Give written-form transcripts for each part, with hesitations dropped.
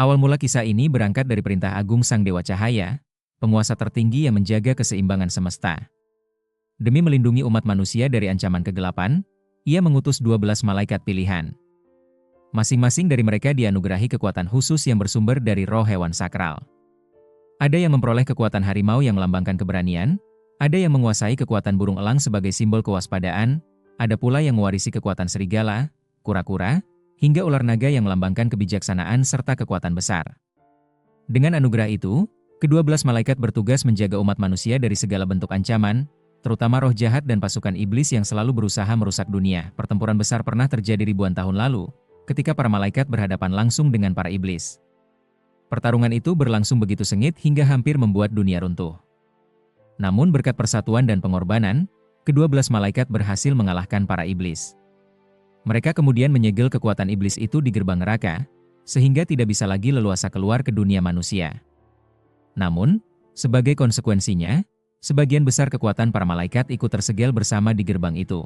Awal mula kisah ini berangkat dari perintah agung Sang Dewa Cahaya, penguasa tertinggi yang menjaga keseimbangan semesta. Demi melindungi umat manusia dari ancaman kegelapan, ia mengutus 12 malaikat pilihan. Masing-masing dari mereka dianugerahi kekuatan khusus yang bersumber dari roh hewan sakral. Ada yang memperoleh kekuatan harimau yang melambangkan keberanian, ada yang menguasai kekuatan burung elang sebagai simbol kewaspadaan, ada pula yang mewarisi kekuatan serigala, kura-kura, hingga ular naga yang melambangkan kebijaksanaan serta kekuatan besar. Dengan anugerah itu, ke-12 malaikat bertugas menjaga umat manusia dari segala bentuk ancaman, terutama roh jahat dan pasukan iblis yang selalu berusaha merusak dunia. Pertempuran besar pernah terjadi ribuan tahun lalu, ketika para malaikat berhadapan langsung dengan para iblis. Pertarungan itu berlangsung begitu sengit hingga hampir membuat dunia runtuh. Namun berkat persatuan dan pengorbanan, ke-12 malaikat berhasil mengalahkan para iblis. Mereka kemudian menyegel kekuatan iblis itu di gerbang neraka, sehingga tidak bisa lagi leluasa keluar ke dunia manusia. Namun, sebagai konsekuensinya, sebagian besar kekuatan para malaikat ikut tersegel bersama di gerbang itu.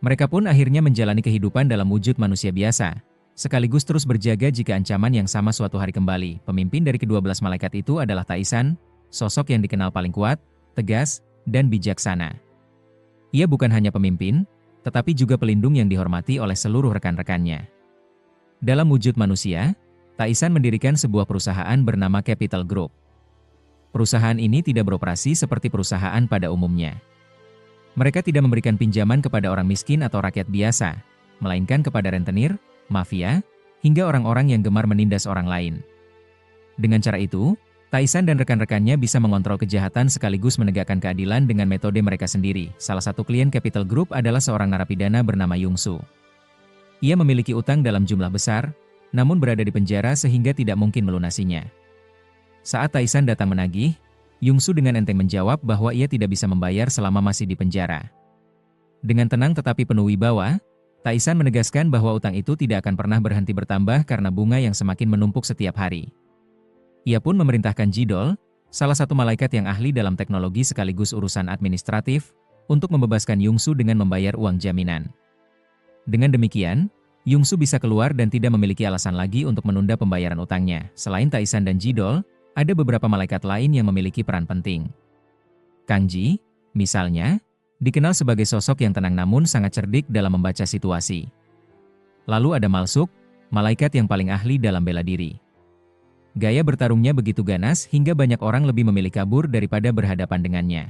Mereka pun akhirnya menjalani kehidupan dalam wujud manusia biasa, sekaligus terus berjaga jika ancaman yang sama suatu hari kembali. Pemimpin dari ke-12 malaikat itu adalah Taisan, sosok yang dikenal paling kuat, tegas, dan bijaksana. Ia bukan hanya pemimpin, tetapi juga pelindung yang dihormati oleh seluruh rekan-rekannya. Dalam wujud manusia, Taisan mendirikan sebuah perusahaan bernama Capital Group. Perusahaan ini tidak beroperasi seperti perusahaan pada umumnya. Mereka tidak memberikan pinjaman kepada orang miskin atau rakyat biasa, melainkan kepada rentenir, mafia, hingga orang-orang yang gemar menindas orang lain. Dengan cara itu, Taisan dan rekan-rekannya bisa mengontrol kejahatan sekaligus menegakkan keadilan dengan metode mereka sendiri. Salah satu klien Capital Group adalah seorang narapidana bernama Yungsu. Ia memiliki utang dalam jumlah besar, namun berada di penjara sehingga tidak mungkin melunasinya. Saat Taisan datang menagih, Yungsu dengan enteng menjawab bahwa ia tidak bisa membayar selama masih di penjara. Dengan tenang tetapi penuh wibawa, Taisan menegaskan bahwa utang itu tidak akan pernah berhenti bertambah karena bunga yang semakin menumpuk setiap hari. Ia pun memerintahkan Jidol, salah satu malaikat yang ahli dalam teknologi sekaligus urusan administratif, untuk membebaskan Yungsu dengan membayar uang jaminan. Dengan demikian, Yungsu bisa keluar dan tidak memiliki alasan lagi untuk menunda pembayaran utangnya. Selain Taisan dan Jidol, ada beberapa malaikat lain yang memiliki peran penting. Kang Ji, misalnya, dikenal sebagai sosok yang tenang namun sangat cerdik dalam membaca situasi. Lalu ada Malsuk, malaikat yang paling ahli dalam bela diri. Gaya bertarungnya begitu ganas hingga banyak orang lebih memilih kabur daripada berhadapan dengannya.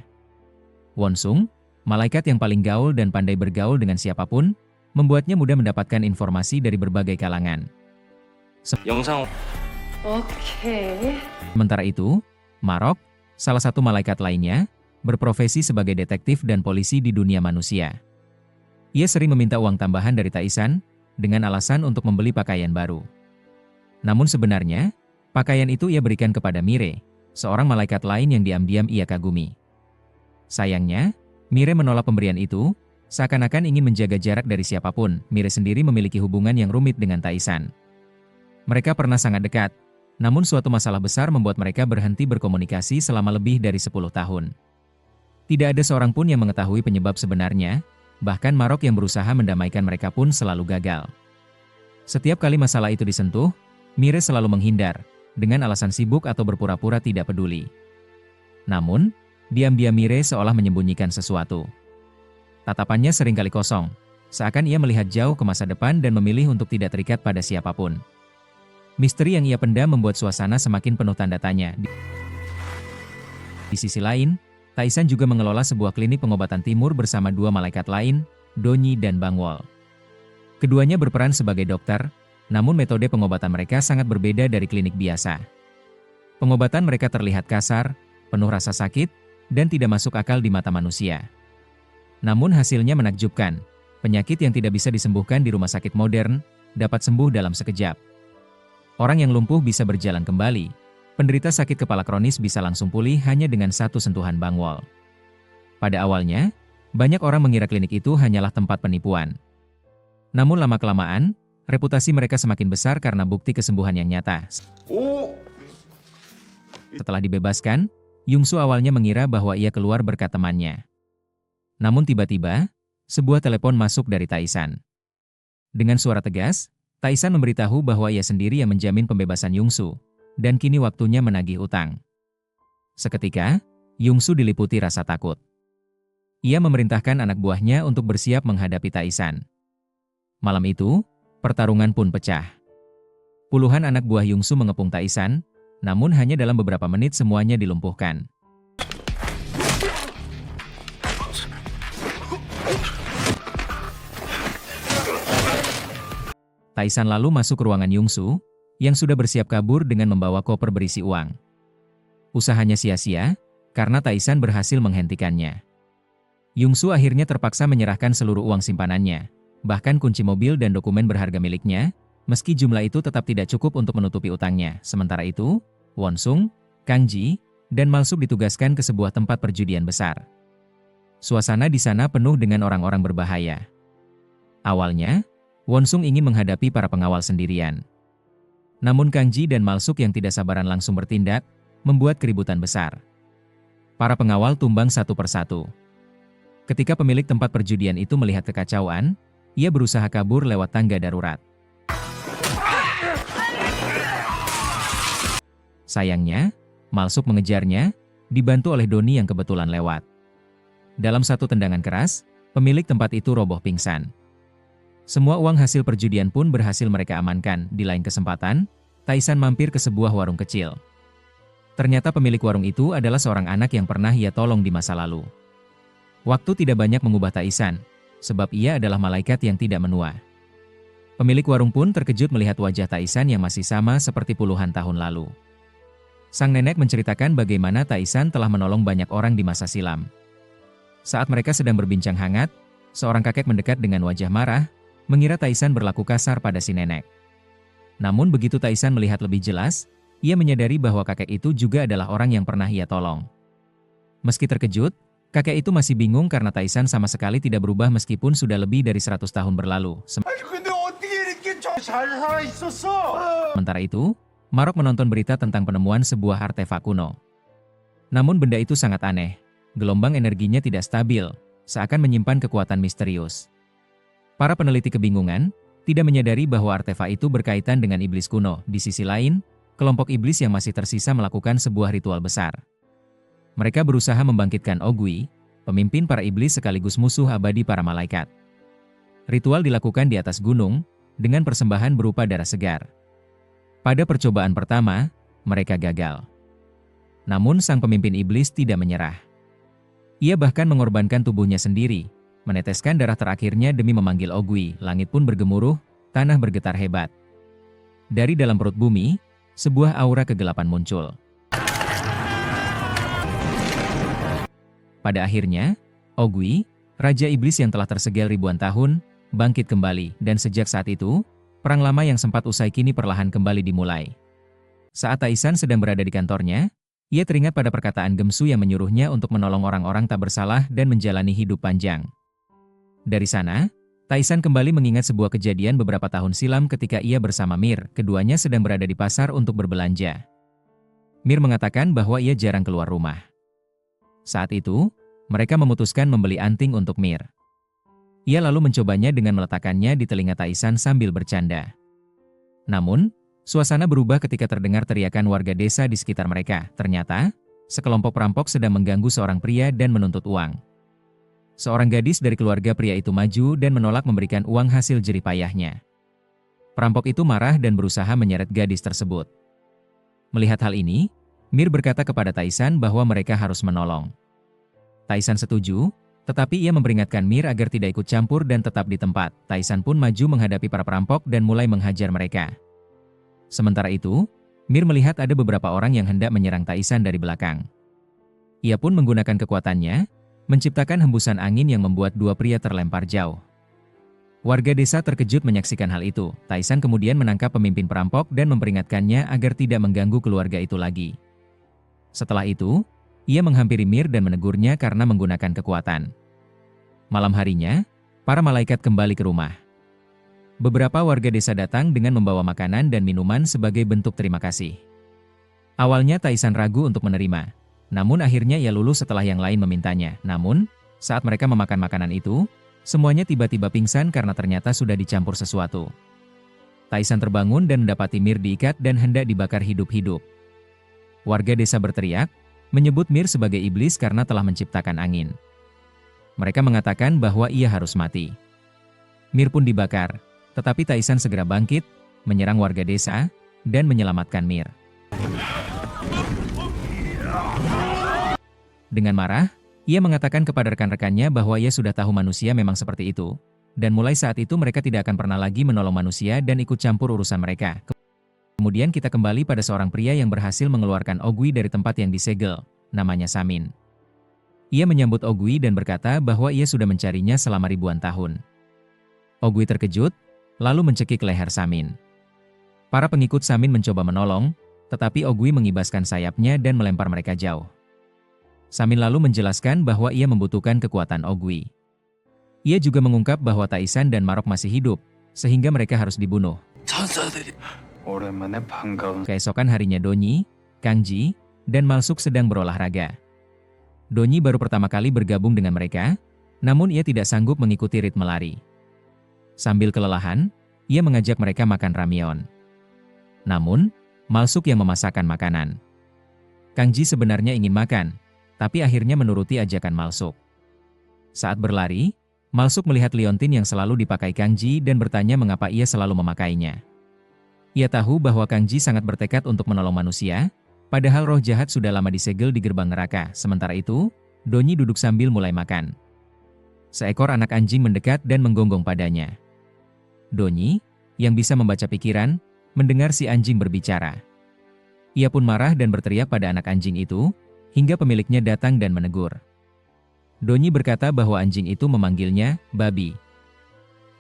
Wonsung, malaikat yang paling gaul dan pandai bergaul dengan siapapun, membuatnya mudah mendapatkan informasi dari berbagai kalangan. Sementara itu, Marok, salah satu malaikat lainnya, berprofesi sebagai detektif dan polisi di dunia manusia. Ia sering meminta uang tambahan dari Taisan, dengan alasan untuk membeli pakaian baru. Namun sebenarnya, pakaian itu ia berikan kepada Mire, seorang malaikat lain yang diam-diam ia kagumi. Sayangnya, Mire menolak pemberian itu, seakan-akan ingin menjaga jarak dari siapapun. Mire sendiri memiliki hubungan yang rumit dengan Taisan. Mereka pernah sangat dekat, namun suatu masalah besar membuat mereka berhenti berkomunikasi selama lebih dari 10 tahun. Tidak ada seorang pun yang mengetahui penyebab sebenarnya, bahkan Marok yang berusaha mendamaikan mereka pun selalu gagal. Setiap kali masalah itu disentuh, Mire selalu menghindar, dengan alasan sibuk atau berpura-pura tidak peduli. Namun, diam-diam Mire seolah menyembunyikan sesuatu. Tatapannya seringkali kosong, seakan ia melihat jauh ke masa depan dan memilih untuk tidak terikat pada siapapun. Misteri yang ia pendam membuat suasana semakin penuh tanda tanya. Di sisi lain, Taisan juga mengelola sebuah klinik pengobatan timur bersama dua malaikat lain, Donyi dan Bangwol. Keduanya berperan sebagai dokter, namun metode pengobatan mereka sangat berbeda dari klinik biasa. Pengobatan mereka terlihat kasar, penuh rasa sakit, dan tidak masuk akal di mata manusia. Namun hasilnya menakjubkan. Penyakit yang tidak bisa disembuhkan di rumah sakit modern, dapat sembuh dalam sekejap. Orang yang lumpuh bisa berjalan kembali. Penderita sakit kepala kronis bisa langsung pulih hanya dengan satu sentuhan Bangwol. Pada awalnya, banyak orang mengira klinik itu hanyalah tempat penipuan. Namun lama-kelamaan, reputasi mereka semakin besar karena bukti kesembuhan yang nyata. Setelah dibebaskan, Yungsu awalnya mengira bahwa ia keluar berkat temannya. Namun tiba-tiba, sebuah telepon masuk dari Taisan. Dengan suara tegas, Taisan memberitahu bahwa ia sendiri yang menjamin pembebasan Yungsu, dan kini waktunya menagih utang. Seketika, Yungsu diliputi rasa takut. Ia memerintahkan anak buahnya untuk bersiap menghadapi Taisan. Malam itu, pertarungan pun pecah. Puluhan anak buah Yungsu mengepung Taisan, namun hanya dalam beberapa menit semuanya dilumpuhkan. Taisan lalu masuk ke ruangan Yungsu, yang sudah bersiap kabur dengan membawa koper berisi uang. Usahanya sia-sia, karena Taisan berhasil menghentikannya. Yungsu akhirnya terpaksa menyerahkan seluruh uang simpanannya, bahkan kunci mobil dan dokumen berharga miliknya, meski jumlah itu tetap tidak cukup untuk menutupi utangnya. Sementara itu, Wonsung, Kang Ji, dan Malsup ditugaskan ke sebuah tempat perjudian besar. Suasana di sana penuh dengan orang-orang berbahaya. Awalnya, Wonsung ingin menghadapi para pengawal sendirian. Namun Kang Ji dan Malsup yang tidak sabaran langsung bertindak, membuat keributan besar. Para pengawal tumbang satu persatu. Ketika pemilik tempat perjudian itu melihat kekacauan, ia berusaha kabur lewat tangga darurat. Sayangnya, Malsup mengejarnya, dibantu oleh Doni yang kebetulan lewat. Dalam satu tendangan keras, pemilik tempat itu roboh pingsan. Semua uang hasil perjudian pun berhasil mereka amankan. Di lain kesempatan, Taisan mampir ke sebuah warung kecil. Ternyata pemilik warung itu adalah seorang anak yang pernah ia tolong di masa lalu. Waktu tidak banyak mengubah Taisan, sebab ia adalah malaikat yang tidak menua. Pemilik warung pun terkejut melihat wajah Taisan yang masih sama seperti puluhan tahun lalu. Sang nenek menceritakan bagaimana Taisan telah menolong banyak orang di masa silam. Saat mereka sedang berbincang hangat, seorang kakek mendekat dengan wajah marah, mengira Taisan berlaku kasar pada si nenek. Namun begitu Taisan melihat lebih jelas, ia menyadari bahwa kakek itu juga adalah orang yang pernah ia tolong. Meski terkejut, kakek itu masih bingung karena Taisan sama sekali tidak berubah meskipun sudah lebih dari 100 tahun berlalu. Sementara itu, Marok menonton berita tentang penemuan sebuah artefak kuno. Namun benda itu sangat aneh, gelombang energinya tidak stabil, seakan menyimpan kekuatan misterius. Para peneliti kebingungan, tidak menyadari bahwa artefak itu berkaitan dengan iblis kuno. Di sisi lain, kelompok iblis yang masih tersisa melakukan sebuah ritual besar. Mereka berusaha membangkitkan Ogui, pemimpin para iblis sekaligus musuh abadi para malaikat. Ritual dilakukan di atas gunung, dengan persembahan berupa darah segar. Pada percobaan pertama, mereka gagal. Namun sang pemimpin iblis tidak menyerah. Ia bahkan mengorbankan tubuhnya sendiri, meneteskan darah terakhirnya demi memanggil Ogui. Langit pun bergemuruh, tanah bergetar hebat. Dari dalam perut bumi, sebuah aura kegelapan muncul. Pada akhirnya, Ogui, Raja Iblis yang telah tersegel ribuan tahun, bangkit kembali, dan sejak saat itu, perang lama yang sempat usai kini perlahan kembali dimulai. Saat Taisan sedang berada di kantornya, ia teringat pada perkataan Gemsu yang menyuruhnya untuk menolong orang-orang tak bersalah dan menjalani hidup panjang. Dari sana, Taisan kembali mengingat sebuah kejadian beberapa tahun silam ketika ia bersama Mir. Keduanya sedang berada di pasar untuk berbelanja. Mir mengatakan bahwa ia jarang keluar rumah. Saat itu, mereka memutuskan membeli anting untuk Mir. Ia lalu mencobanya dengan meletakkannya di telinga Taisan sambil bercanda. Namun, suasana berubah ketika terdengar teriakan warga desa di sekitar mereka. Ternyata, sekelompok perampok sedang mengganggu seorang pria dan menuntut uang. Seorang gadis dari keluarga pria itu maju dan menolak memberikan uang hasil jerih payahnya. Perampok itu marah dan berusaha menyeret gadis tersebut. Melihat hal ini, Mir berkata kepada Taisan bahwa mereka harus menolong. Taisan setuju, tetapi ia memperingatkan Mir agar tidak ikut campur dan tetap di tempat. Taisan pun maju menghadapi para perampok dan mulai menghajar mereka. Sementara itu, Mir melihat ada beberapa orang yang hendak menyerang Taisan dari belakang. Ia pun menggunakan kekuatannya, menciptakan hembusan angin yang membuat dua pria terlempar jauh. Warga desa terkejut menyaksikan hal itu. Taisan kemudian menangkap pemimpin perampok dan memperingatkannya agar tidak mengganggu keluarga itu lagi. Setelah itu, ia menghampiri Mir dan menegurnya karena menggunakan kekuatan. Malam harinya, para malaikat kembali ke rumah. Beberapa warga desa datang dengan membawa makanan dan minuman sebagai bentuk terima kasih. Awalnya Taisan ragu untuk menerima. Namun akhirnya ia lulus setelah yang lain memintanya. Namun, saat mereka memakan makanan itu, semuanya tiba-tiba pingsan karena ternyata sudah dicampur sesuatu. Taisan terbangun dan mendapati Mir diikat dan hendak dibakar hidup-hidup. Warga desa berteriak, menyebut Mir sebagai iblis karena telah menciptakan angin. Mereka mengatakan bahwa ia harus mati. Mir pun dibakar, tetapi Taisan segera bangkit, menyerang warga desa, dan menyelamatkan Mir. Dengan marah, ia mengatakan kepada rekan-rekannya bahwa ia sudah tahu manusia memang seperti itu, dan mulai saat itu mereka tidak akan pernah lagi menolong manusia dan ikut campur urusan mereka. Kemudian kita kembali pada seorang pria yang berhasil mengeluarkan Ogui dari tempat yang disegel, namanya Samin. Ia menyambut Ogui dan berkata bahwa ia sudah mencarinya selama ribuan tahun. Ogui terkejut, lalu mencekik leher Samin. Para pengikut Samin mencoba menolong, tetapi Ogui mengibaskan sayapnya dan melempar mereka jauh. Samin lalu menjelaskan bahwa ia membutuhkan kekuatan Ogui. Ia juga mengungkap bahwa Taisan dan Marok masih hidup, sehingga mereka harus dibunuh. Keesokan harinya Donyi, Kangji, dan Malsuk sedang berolahraga. Donyi baru pertama kali bergabung dengan mereka, namun ia tidak sanggup mengikuti ritme lari. Sambil kelelahan, ia mengajak mereka makan ramyeon. Namun, Malsuk yang memasakkan makanan. Kangji sebenarnya ingin makan, tapi akhirnya menuruti ajakan Malsuk. Saat berlari, Malsuk melihat liontin yang selalu dipakai Kangji dan bertanya mengapa ia selalu memakainya. Ia tahu bahwa Kangji sangat bertekad untuk menolong manusia, padahal roh jahat sudah lama disegel di gerbang neraka. Sementara itu, Donyi duduk sambil mulai makan. Seekor anak anjing mendekat dan menggonggong padanya. Donyi, yang bisa membaca pikiran, mendengar si anjing berbicara. Ia pun marah dan berteriak pada anak anjing itu, hingga pemiliknya datang dan menegur. Donyi berkata bahwa anjing itu memanggilnya babi.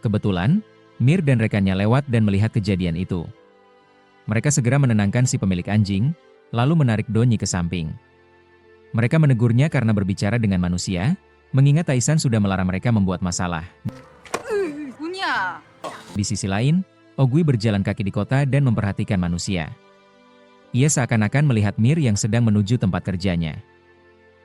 Kebetulan, Mir dan rekannya lewat dan melihat kejadian itu. Mereka segera menenangkan si pemilik anjing, lalu menarik Donyi ke samping. Mereka menegurnya karena berbicara dengan manusia, mengingat Taisan sudah melarang mereka membuat masalah. Di sisi lain, Ogui berjalan kaki di kota dan memperhatikan manusia. Ia seakan-akan melihat Mir yang sedang menuju tempat kerjanya.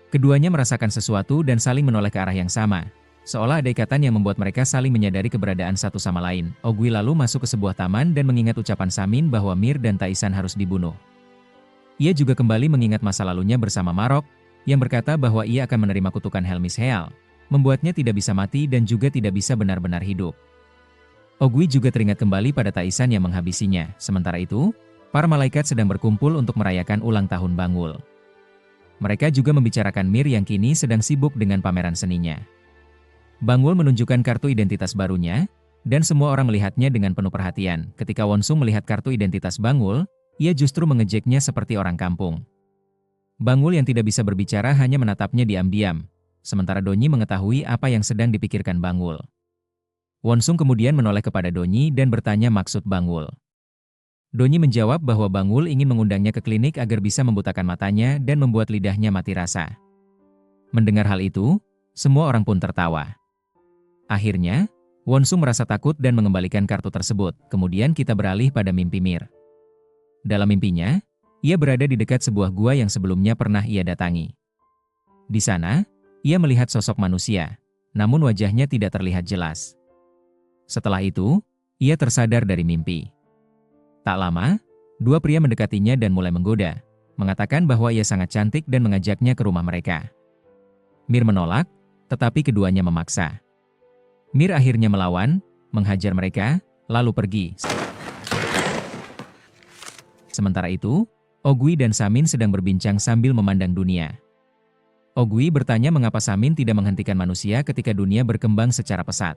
Keduanya merasakan sesuatu dan saling menoleh ke arah yang sama, seolah ada ikatan yang membuat mereka saling menyadari keberadaan satu sama lain. Ogui lalu masuk ke sebuah taman dan mengingat ucapan Samin bahwa Mir dan Taisan harus dibunuh. Ia juga kembali mengingat masa lalunya bersama Marok, yang berkata bahwa ia akan menerima kutukan Helmis Heal, membuatnya tidak bisa mati dan juga tidak bisa benar-benar hidup. Ogui juga teringat kembali pada Taisan yang menghabisinya. Sementara itu, para malaikat sedang berkumpul untuk merayakan ulang tahun Bangul. Mereka juga membicarakan Mir yang kini sedang sibuk dengan pameran seninya. Bangul menunjukkan kartu identitas barunya, dan semua orang melihatnya dengan penuh perhatian. Ketika Wonsung melihat kartu identitas Bangul, ia justru mengejeknya seperti orang kampung. Bangul yang tidak bisa berbicara hanya menatapnya diam-diam, sementara Donyi mengetahui apa yang sedang dipikirkan Bangul. Wonsung kemudian menoleh kepada Donyi dan bertanya maksud Bangul. Donyi menjawab bahwa Bangul ingin mengundangnya ke klinik agar bisa membutakan matanya dan membuat lidahnya mati rasa. Mendengar hal itu, semua orang pun tertawa. Akhirnya, Wonsung merasa takut dan mengembalikan kartu tersebut. Kemudian kita beralih pada mimpi Mir. Dalam mimpinya, ia berada di dekat sebuah gua yang sebelumnya pernah ia datangi. Di sana, ia melihat sosok manusia, namun wajahnya tidak terlihat jelas. Setelah itu, ia tersadar dari mimpi. Tak lama, dua pria mendekatinya dan mulai menggoda, mengatakan bahwa ia sangat cantik dan mengajaknya ke rumah mereka. Mir menolak, tetapi keduanya memaksa. Mir akhirnya melawan, menghajar mereka, lalu pergi. Sementara itu, Ogui dan Samin sedang berbincang sambil memandang dunia. Ogui bertanya mengapa Samin tidak menghentikan manusia ketika dunia berkembang secara pesat.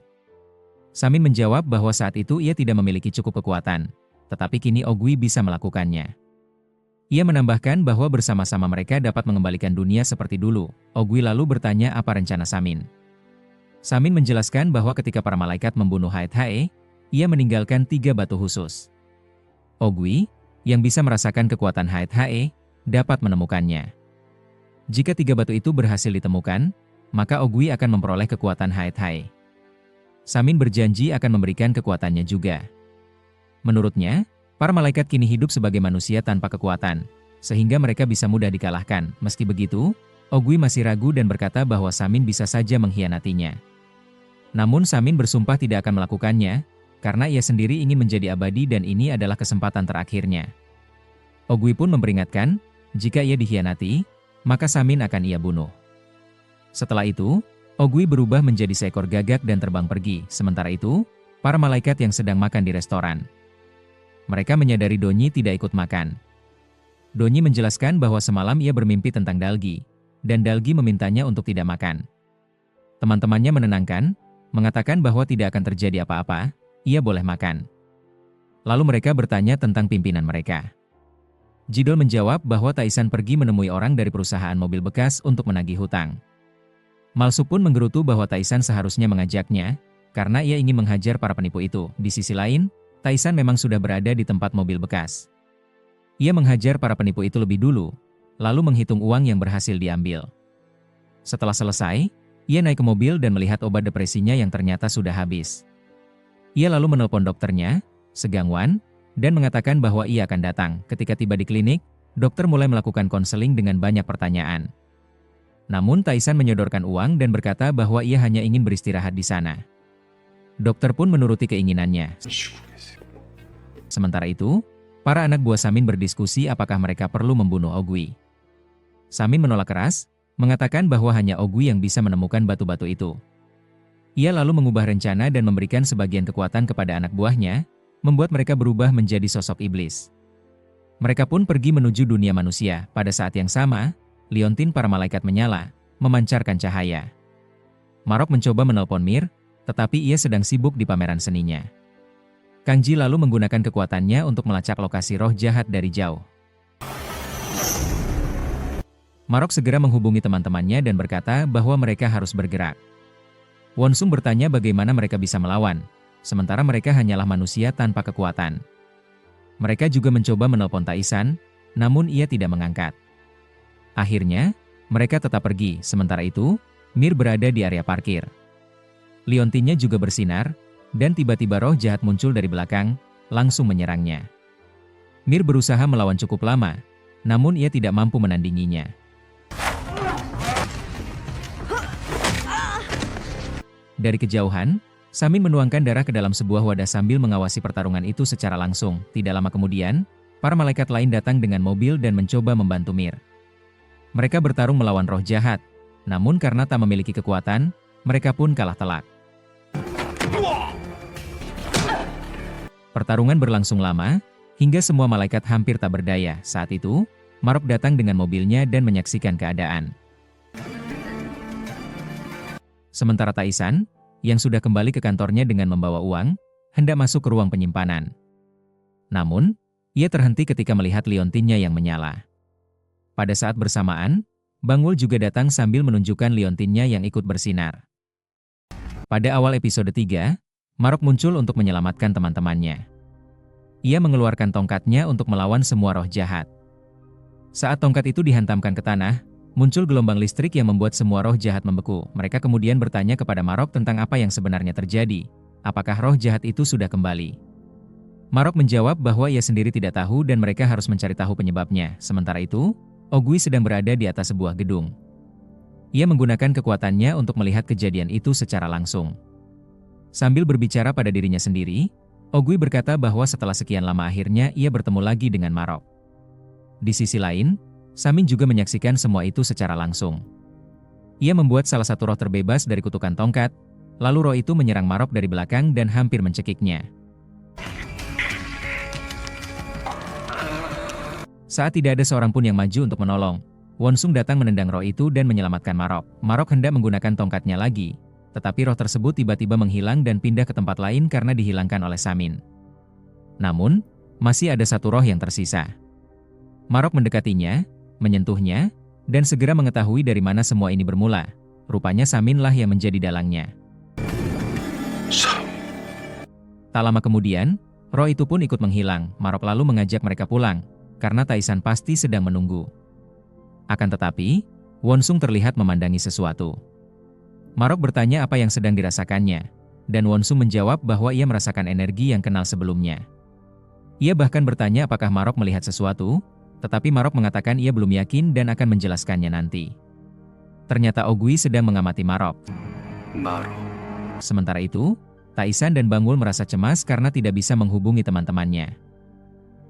Samin menjawab bahwa saat itu ia tidak memiliki cukup kekuatan, tetapi kini Ogui bisa melakukannya. Ia menambahkan bahwa bersama-sama mereka dapat mengembalikan dunia seperti dulu. Ogui lalu bertanya apa rencana Samin. Samin menjelaskan bahwa ketika para malaikat membunuh Haethae, ia meninggalkan 3 batu khusus. Ogui, yang bisa merasakan kekuatan Haethae, dapat menemukannya. Jika 3 batu itu berhasil ditemukan, maka Ogui akan memperoleh kekuatan Haethae. Samin berjanji akan memberikan kekuatannya juga. Menurutnya, para malaikat kini hidup sebagai manusia tanpa kekuatan, sehingga mereka bisa mudah dikalahkan. Meski begitu, Ogui masih ragu dan berkata bahwa Samin bisa saja mengkhianatinya. Namun Samin bersumpah tidak akan melakukannya, karena ia sendiri ingin menjadi abadi dan ini adalah kesempatan terakhirnya. Ogui pun memperingatkan, jika ia dikhianati, maka Samin akan ia bunuh. Setelah itu, Ogui berubah menjadi seekor gagak dan terbang pergi. Sementara itu, para malaikat yang sedang makan di restoran. Mereka menyadari Donnie tidak ikut makan. Donnie menjelaskan bahwa semalam ia bermimpi tentang Dalgi, dan Dalgi memintanya untuk tidak makan. Teman-temannya menenangkan, mengatakan bahwa tidak akan terjadi apa-apa, ia boleh makan. Lalu mereka bertanya tentang pimpinan mereka. Jidol menjawab bahwa Taisan pergi menemui orang dari perusahaan mobil bekas untuk menagih hutang. Malsu pun menggerutu bahwa Taisan seharusnya mengajaknya, karena ia ingin menghajar para penipu itu. Di sisi lain, Taisan memang sudah berada di tempat mobil bekas. Ia menghajar para penipu itu lebih dulu, lalu menghitung uang yang berhasil diambil. Setelah selesai, ia naik ke mobil dan melihat obat depresinya yang ternyata sudah habis. Ia lalu menelpon dokternya, Segangwan, dan mengatakan bahwa ia akan datang. Ketika tiba di klinik, dokter mulai melakukan konseling dengan banyak pertanyaan. Namun Taisan menyodorkan uang dan berkata bahwa ia hanya ingin beristirahat di sana. Dokter pun menuruti keinginannya. Sementara itu, para anak buah Samin berdiskusi apakah mereka perlu membunuh Ogui. Samin menolak keras, mengatakan bahwa hanya Ogui yang bisa menemukan batu-batu itu. Ia lalu mengubah rencana dan memberikan sebagian kekuatan kepada anak buahnya, membuat mereka berubah menjadi sosok iblis. Mereka pun pergi menuju dunia manusia. Pada saat yang sama, liontin para malaikat menyala, memancarkan cahaya. Marok mencoba menelpon Mir, tetapi ia sedang sibuk di pameran seninya. Kangji lalu menggunakan kekuatannya untuk melacak lokasi roh jahat dari jauh. Marok segera menghubungi teman-temannya dan berkata bahwa mereka harus bergerak. Wonsung bertanya bagaimana mereka bisa melawan, sementara mereka hanyalah manusia tanpa kekuatan. Mereka juga mencoba menelpon Taisan, namun ia tidak mengangkat. Akhirnya, mereka tetap pergi. Sementara itu, Mir berada di area parkir. Liontinnya juga bersinar, dan tiba-tiba roh jahat muncul dari belakang, langsung menyerangnya. Mir berusaha melawan cukup lama, namun ia tidak mampu menandinginya. Dari kejauhan, Samin menuangkan darah ke dalam sebuah wadah sambil mengawasi pertarungan itu secara langsung. Tidak lama kemudian, para malaikat lain datang dengan mobil dan mencoba membantu Mir. Mereka bertarung melawan roh jahat, namun karena tak memiliki kekuatan, mereka pun kalah telak. Pertarungan berlangsung lama, hingga semua malaikat hampir tak berdaya. Saat itu, Marok datang dengan mobilnya dan menyaksikan keadaan. Sementara Taisan, yang sudah kembali ke kantornya dengan membawa uang, hendak masuk ke ruang penyimpanan. Namun, ia terhenti ketika melihat liontinnya yang menyala. Pada saat bersamaan, Bangul juga datang sambil menunjukkan liontinnya yang ikut bersinar. Pada awal episode 3, Marok muncul untuk menyelamatkan teman-temannya. Ia mengeluarkan tongkatnya untuk melawan semua roh jahat. Saat tongkat itu dihantamkan ke tanah, muncul gelombang listrik yang membuat semua roh jahat membeku. Mereka kemudian bertanya kepada Marok tentang apa yang sebenarnya terjadi. Apakah roh jahat itu sudah kembali? Marok menjawab bahwa ia sendiri tidak tahu dan mereka harus mencari tahu penyebabnya. Sementara itu, Ogui sedang berada di atas sebuah gedung. Ia menggunakan kekuatannya untuk melihat kejadian itu secara langsung. Sambil berbicara pada dirinya sendiri, Ogui berkata bahwa setelah sekian lama akhirnya ia bertemu lagi dengan Marok. Di sisi lain, Samin juga menyaksikan semua itu secara langsung. Ia membuat salah satu roh terbebas dari kutukan tongkat, lalu roh itu menyerang Marok dari belakang dan hampir mencekiknya. Saat tidak ada seorang pun yang maju untuk menolong, Wonsung datang menendang roh itu dan menyelamatkan Marok. Marok hendak menggunakan tongkatnya lagi, tetapi roh tersebut tiba-tiba menghilang dan pindah ke tempat lain karena dihilangkan oleh Samin. Namun, masih ada satu roh yang tersisa. Marok mendekatinya, menyentuhnya, dan segera mengetahui dari mana semua ini bermula. Rupanya Saminlah yang menjadi dalangnya. Tak lama kemudian, roh itu pun ikut menghilang. Marok lalu mengajak mereka pulang, karena Taisan pasti sedang menunggu. Akan tetapi, Wonsung terlihat memandangi sesuatu. Marok bertanya apa yang sedang dirasakannya, dan Wonsung menjawab bahwa ia merasakan energi yang kenal sebelumnya. Ia bahkan bertanya apakah Marok melihat sesuatu, tetapi Marok mengatakan ia belum yakin dan akan menjelaskannya nanti. Ternyata Ogui sedang mengamati Marok. Sementara itu, Taisan dan Bangul merasa cemas karena tidak bisa menghubungi teman-temannya.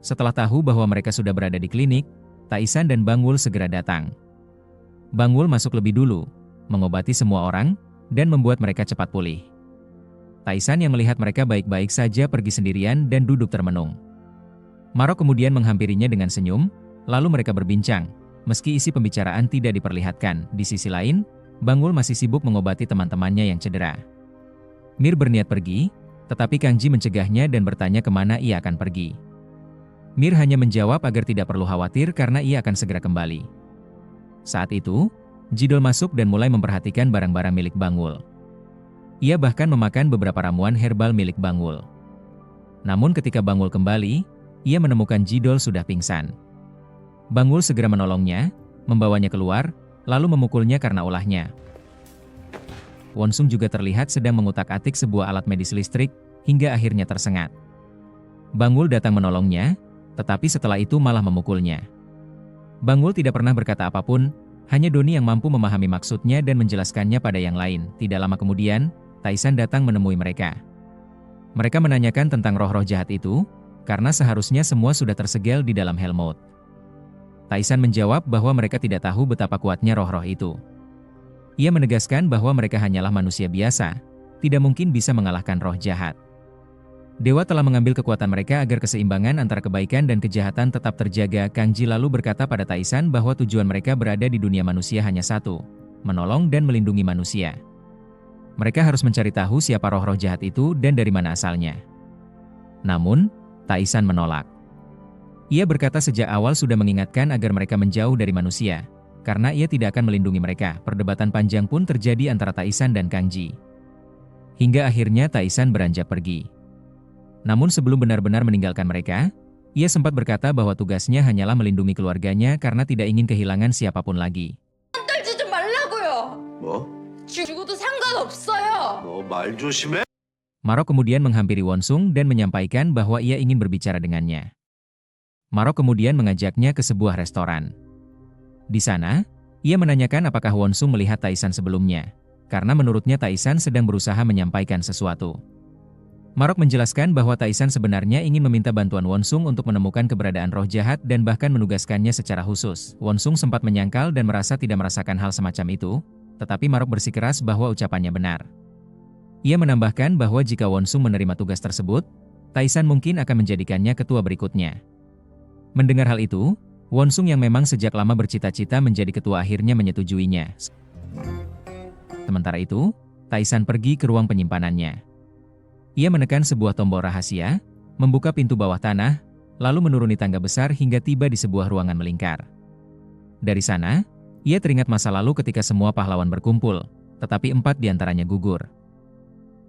Setelah tahu bahwa mereka sudah berada di klinik, Taisan dan Bangul segera datang. Bangul masuk lebih dulu, mengobati semua orang, dan membuat mereka cepat pulih. Taisan yang melihat mereka baik-baik saja pergi sendirian dan duduk termenung. Marok kemudian menghampirinya dengan senyum, lalu mereka berbincang, meski isi pembicaraan tidak diperlihatkan. Di sisi lain, Bangul masih sibuk mengobati teman-temannya yang cedera. Mir berniat pergi, tetapi Kang Ji mencegahnya dan bertanya kemana ia akan pergi. Mir hanya menjawab agar tidak perlu khawatir karena ia akan segera kembali. Saat itu, Jidol masuk dan mulai memperhatikan barang-barang milik Bangul. Ia bahkan memakan beberapa ramuan herbal milik Bangul. Namun ketika Bangul kembali, ia menemukan Jidol sudah pingsan. Bangul segera menolongnya, membawanya keluar, lalu memukulnya karena ulahnya. Wonsung juga terlihat sedang mengutak-atik sebuah alat medis listrik, hingga akhirnya tersengat. Bangul datang menolongnya, tetapi setelah itu malah memukulnya. Bangul tidak pernah berkata apapun, hanya Doni yang mampu memahami maksudnya dan menjelaskannya pada yang lain. Tidak lama kemudian, Taisan datang menemui mereka. Mereka menanyakan tentang roh-roh jahat itu, karena seharusnya semua sudah tersegel di dalam Hellmouth. Taisan menjawab bahwa mereka tidak tahu betapa kuatnya roh-roh itu. Ia menegaskan bahwa mereka hanyalah manusia biasa, tidak mungkin bisa mengalahkan roh jahat. Dewa telah mengambil kekuatan mereka agar keseimbangan antara kebaikan dan kejahatan tetap terjaga. Kang Ji lalu berkata pada Taisan bahwa tujuan mereka berada di dunia manusia hanya satu, menolong dan melindungi manusia. Mereka harus mencari tahu siapa roh-roh jahat itu dan dari mana asalnya. Namun, Taisan menolak. Ia berkata sejak awal sudah mengingatkan agar mereka menjauh dari manusia, karena ia tidak akan melindungi mereka. Perdebatan panjang pun terjadi antara Taisan dan Kang Ji. Hingga akhirnya Taisan beranjak pergi. Namun sebelum benar-benar meninggalkan mereka, ia sempat berkata bahwa tugasnya hanyalah melindungi keluarganya karena tidak ingin kehilangan siapapun lagi. 떨지 좀 말라고요. 뭐? 죽어도 상관없어요. 너 말 조심해. Marok kemudian menghampiri Wonsung dan menyampaikan bahwa ia ingin berbicara dengannya. Marok kemudian mengajaknya ke sebuah restoran. Di sana, ia menanyakan apakah Wonsung melihat Taisan sebelumnya, karena menurutnya Taisan sedang berusaha menyampaikan sesuatu. Marok menjelaskan bahwa Taisan sebenarnya ingin meminta bantuan Wonsung untuk menemukan keberadaan roh jahat dan bahkan menugaskannya secara khusus. Wonsung sempat menyangkal dan merasa tidak merasakan hal semacam itu, tetapi Marok bersikeras bahwa ucapannya benar. Ia menambahkan bahwa jika Wonsung menerima tugas tersebut, Taisan mungkin akan menjadikannya ketua berikutnya. Mendengar hal itu, Wonsung yang memang sejak lama bercita-cita menjadi ketua akhirnya menyetujuinya. Sementara itu, Taisan pergi ke ruang penyimpanannya. Ia menekan sebuah tombol rahasia, membuka pintu bawah tanah, lalu menuruni tangga besar hingga tiba di sebuah ruangan melingkar. Dari sana, ia teringat masa lalu ketika semua pahlawan berkumpul, tetapi 4 diantaranya gugur.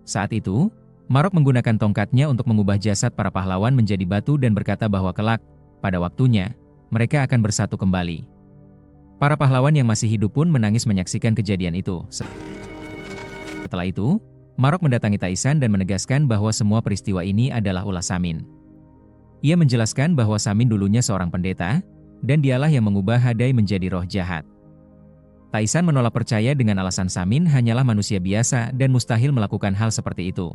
Saat itu, Marok menggunakan tongkatnya untuk mengubah jasad para pahlawan menjadi batu dan berkata bahwa kelak, pada waktunya, mereka akan bersatu kembali. Para pahlawan yang masih hidup pun menangis menyaksikan kejadian itu. Setelah itu, Marok mendatangi Taisan dan menegaskan bahwa semua peristiwa ini adalah ulah Samin. Ia menjelaskan bahwa Samin dulunya seorang pendeta, dan dialah yang mengubah Hadai menjadi roh jahat. Taisan menolak percaya dengan alasan Samin hanyalah manusia biasa dan mustahil melakukan hal seperti itu.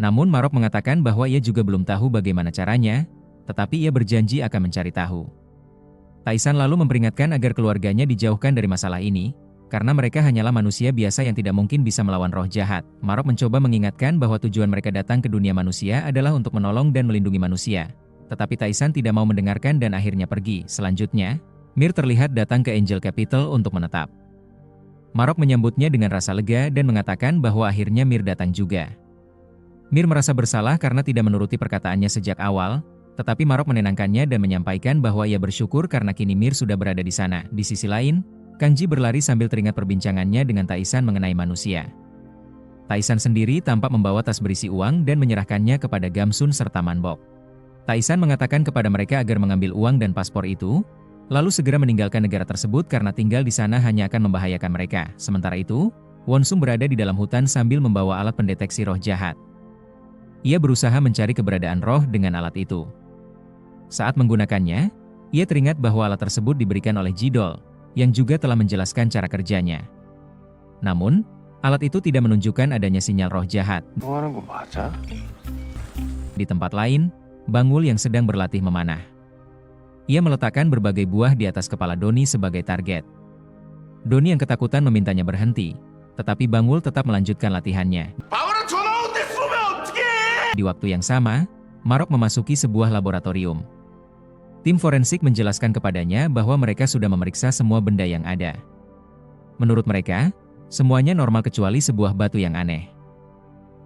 Namun Marok mengatakan bahwa ia juga belum tahu bagaimana caranya, tetapi ia berjanji akan mencari tahu. Taisan lalu memperingatkan agar keluarganya dijauhkan dari masalah ini, karena mereka hanyalah manusia biasa yang tidak mungkin bisa melawan roh jahat. Marok mencoba mengingatkan bahwa tujuan mereka datang ke dunia manusia adalah untuk menolong dan melindungi manusia. Tetapi Taisan tidak mau mendengarkan dan akhirnya pergi. Selanjutnya, Mir terlihat datang ke Angel Capital untuk menetap. Marok menyambutnya dengan rasa lega dan mengatakan bahwa akhirnya Mir datang juga. Mir merasa bersalah karena tidak menuruti perkataannya sejak awal, tetapi Marok menenangkannya dan menyampaikan bahwa ia bersyukur karena kini Mir sudah berada di sana. Di sisi lain, Kang Ji berlari sambil teringat perbincangannya dengan Taisan mengenai manusia. Taisan sendiri tampak membawa tas berisi uang dan menyerahkannya kepada Gamsun serta Manbok. Taisan mengatakan kepada mereka agar mengambil uang dan paspor itu, lalu segera meninggalkan negara tersebut karena tinggal di sana hanya akan membahayakan mereka. Sementara itu, Wonsung berada di dalam hutan sambil membawa alat pendeteksi roh jahat. Ia berusaha mencari keberadaan roh dengan alat itu. Saat menggunakannya, ia teringat bahwa alat tersebut diberikan oleh Jidol, yang juga telah menjelaskan cara kerjanya. Namun, Alat itu tidak menunjukkan adanya sinyal roh jahat. 통하는 거 맞아? Di tempat lain, Bangul yang sedang berlatih memanah. Ia meletakkan berbagai buah di atas kepala Doni sebagai target. Doni yang ketakutan memintanya berhenti, tetapi Bangul tetap melanjutkan latihannya. Di waktu yang sama, Marok memasuki sebuah laboratorium. Tim forensik menjelaskan kepadanya bahwa mereka sudah memeriksa semua benda yang ada. Menurut mereka, semuanya normal kecuali sebuah batu yang aneh.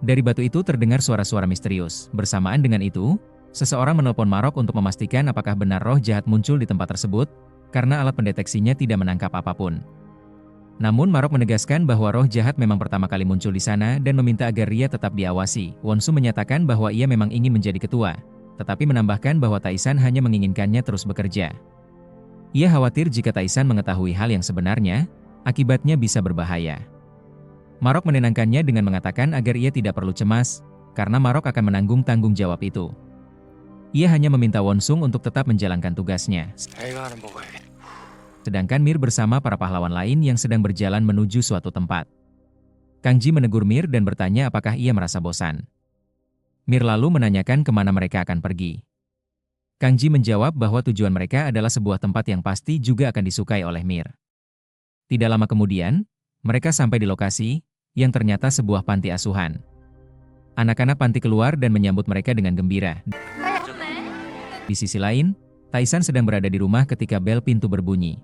Dari batu itu terdengar suara-suara misterius. Bersamaan dengan itu, seseorang menelpon Marok untuk memastikan apakah benar roh jahat muncul di tempat tersebut, karena alat pendeteksinya tidak menangkap apapun. Namun Marok menegaskan bahwa roh jahat memang pertama kali muncul di sana dan meminta agar Ria tetap diawasi. Wonsu menyatakan bahwa ia memang ingin menjadi ketua, tetapi menambahkan bahwa Taisan hanya menginginkannya terus bekerja. Ia khawatir jika Taisan mengetahui hal yang sebenarnya, akibatnya bisa berbahaya. Marok menenangkannya dengan mengatakan agar ia tidak perlu cemas, karena Marok akan menanggung tanggung jawab itu. Ia hanya meminta Wonsung untuk tetap menjalankan tugasnya. Sedangkan Mir bersama para pahlawan lain yang sedang berjalan menuju suatu tempat. Kang Ji menegur Mir dan bertanya apakah ia merasa bosan. Mir lalu menanyakan kemana mereka akan pergi. Kang Ji menjawab bahwa tujuan mereka adalah sebuah tempat yang pasti juga akan disukai oleh Mir. Tidak lama kemudian, mereka sampai di lokasi, yang ternyata sebuah panti asuhan. Anak-anak panti keluar dan menyambut mereka dengan gembira. Di sisi lain, Taisan sedang berada di rumah ketika bel pintu berbunyi.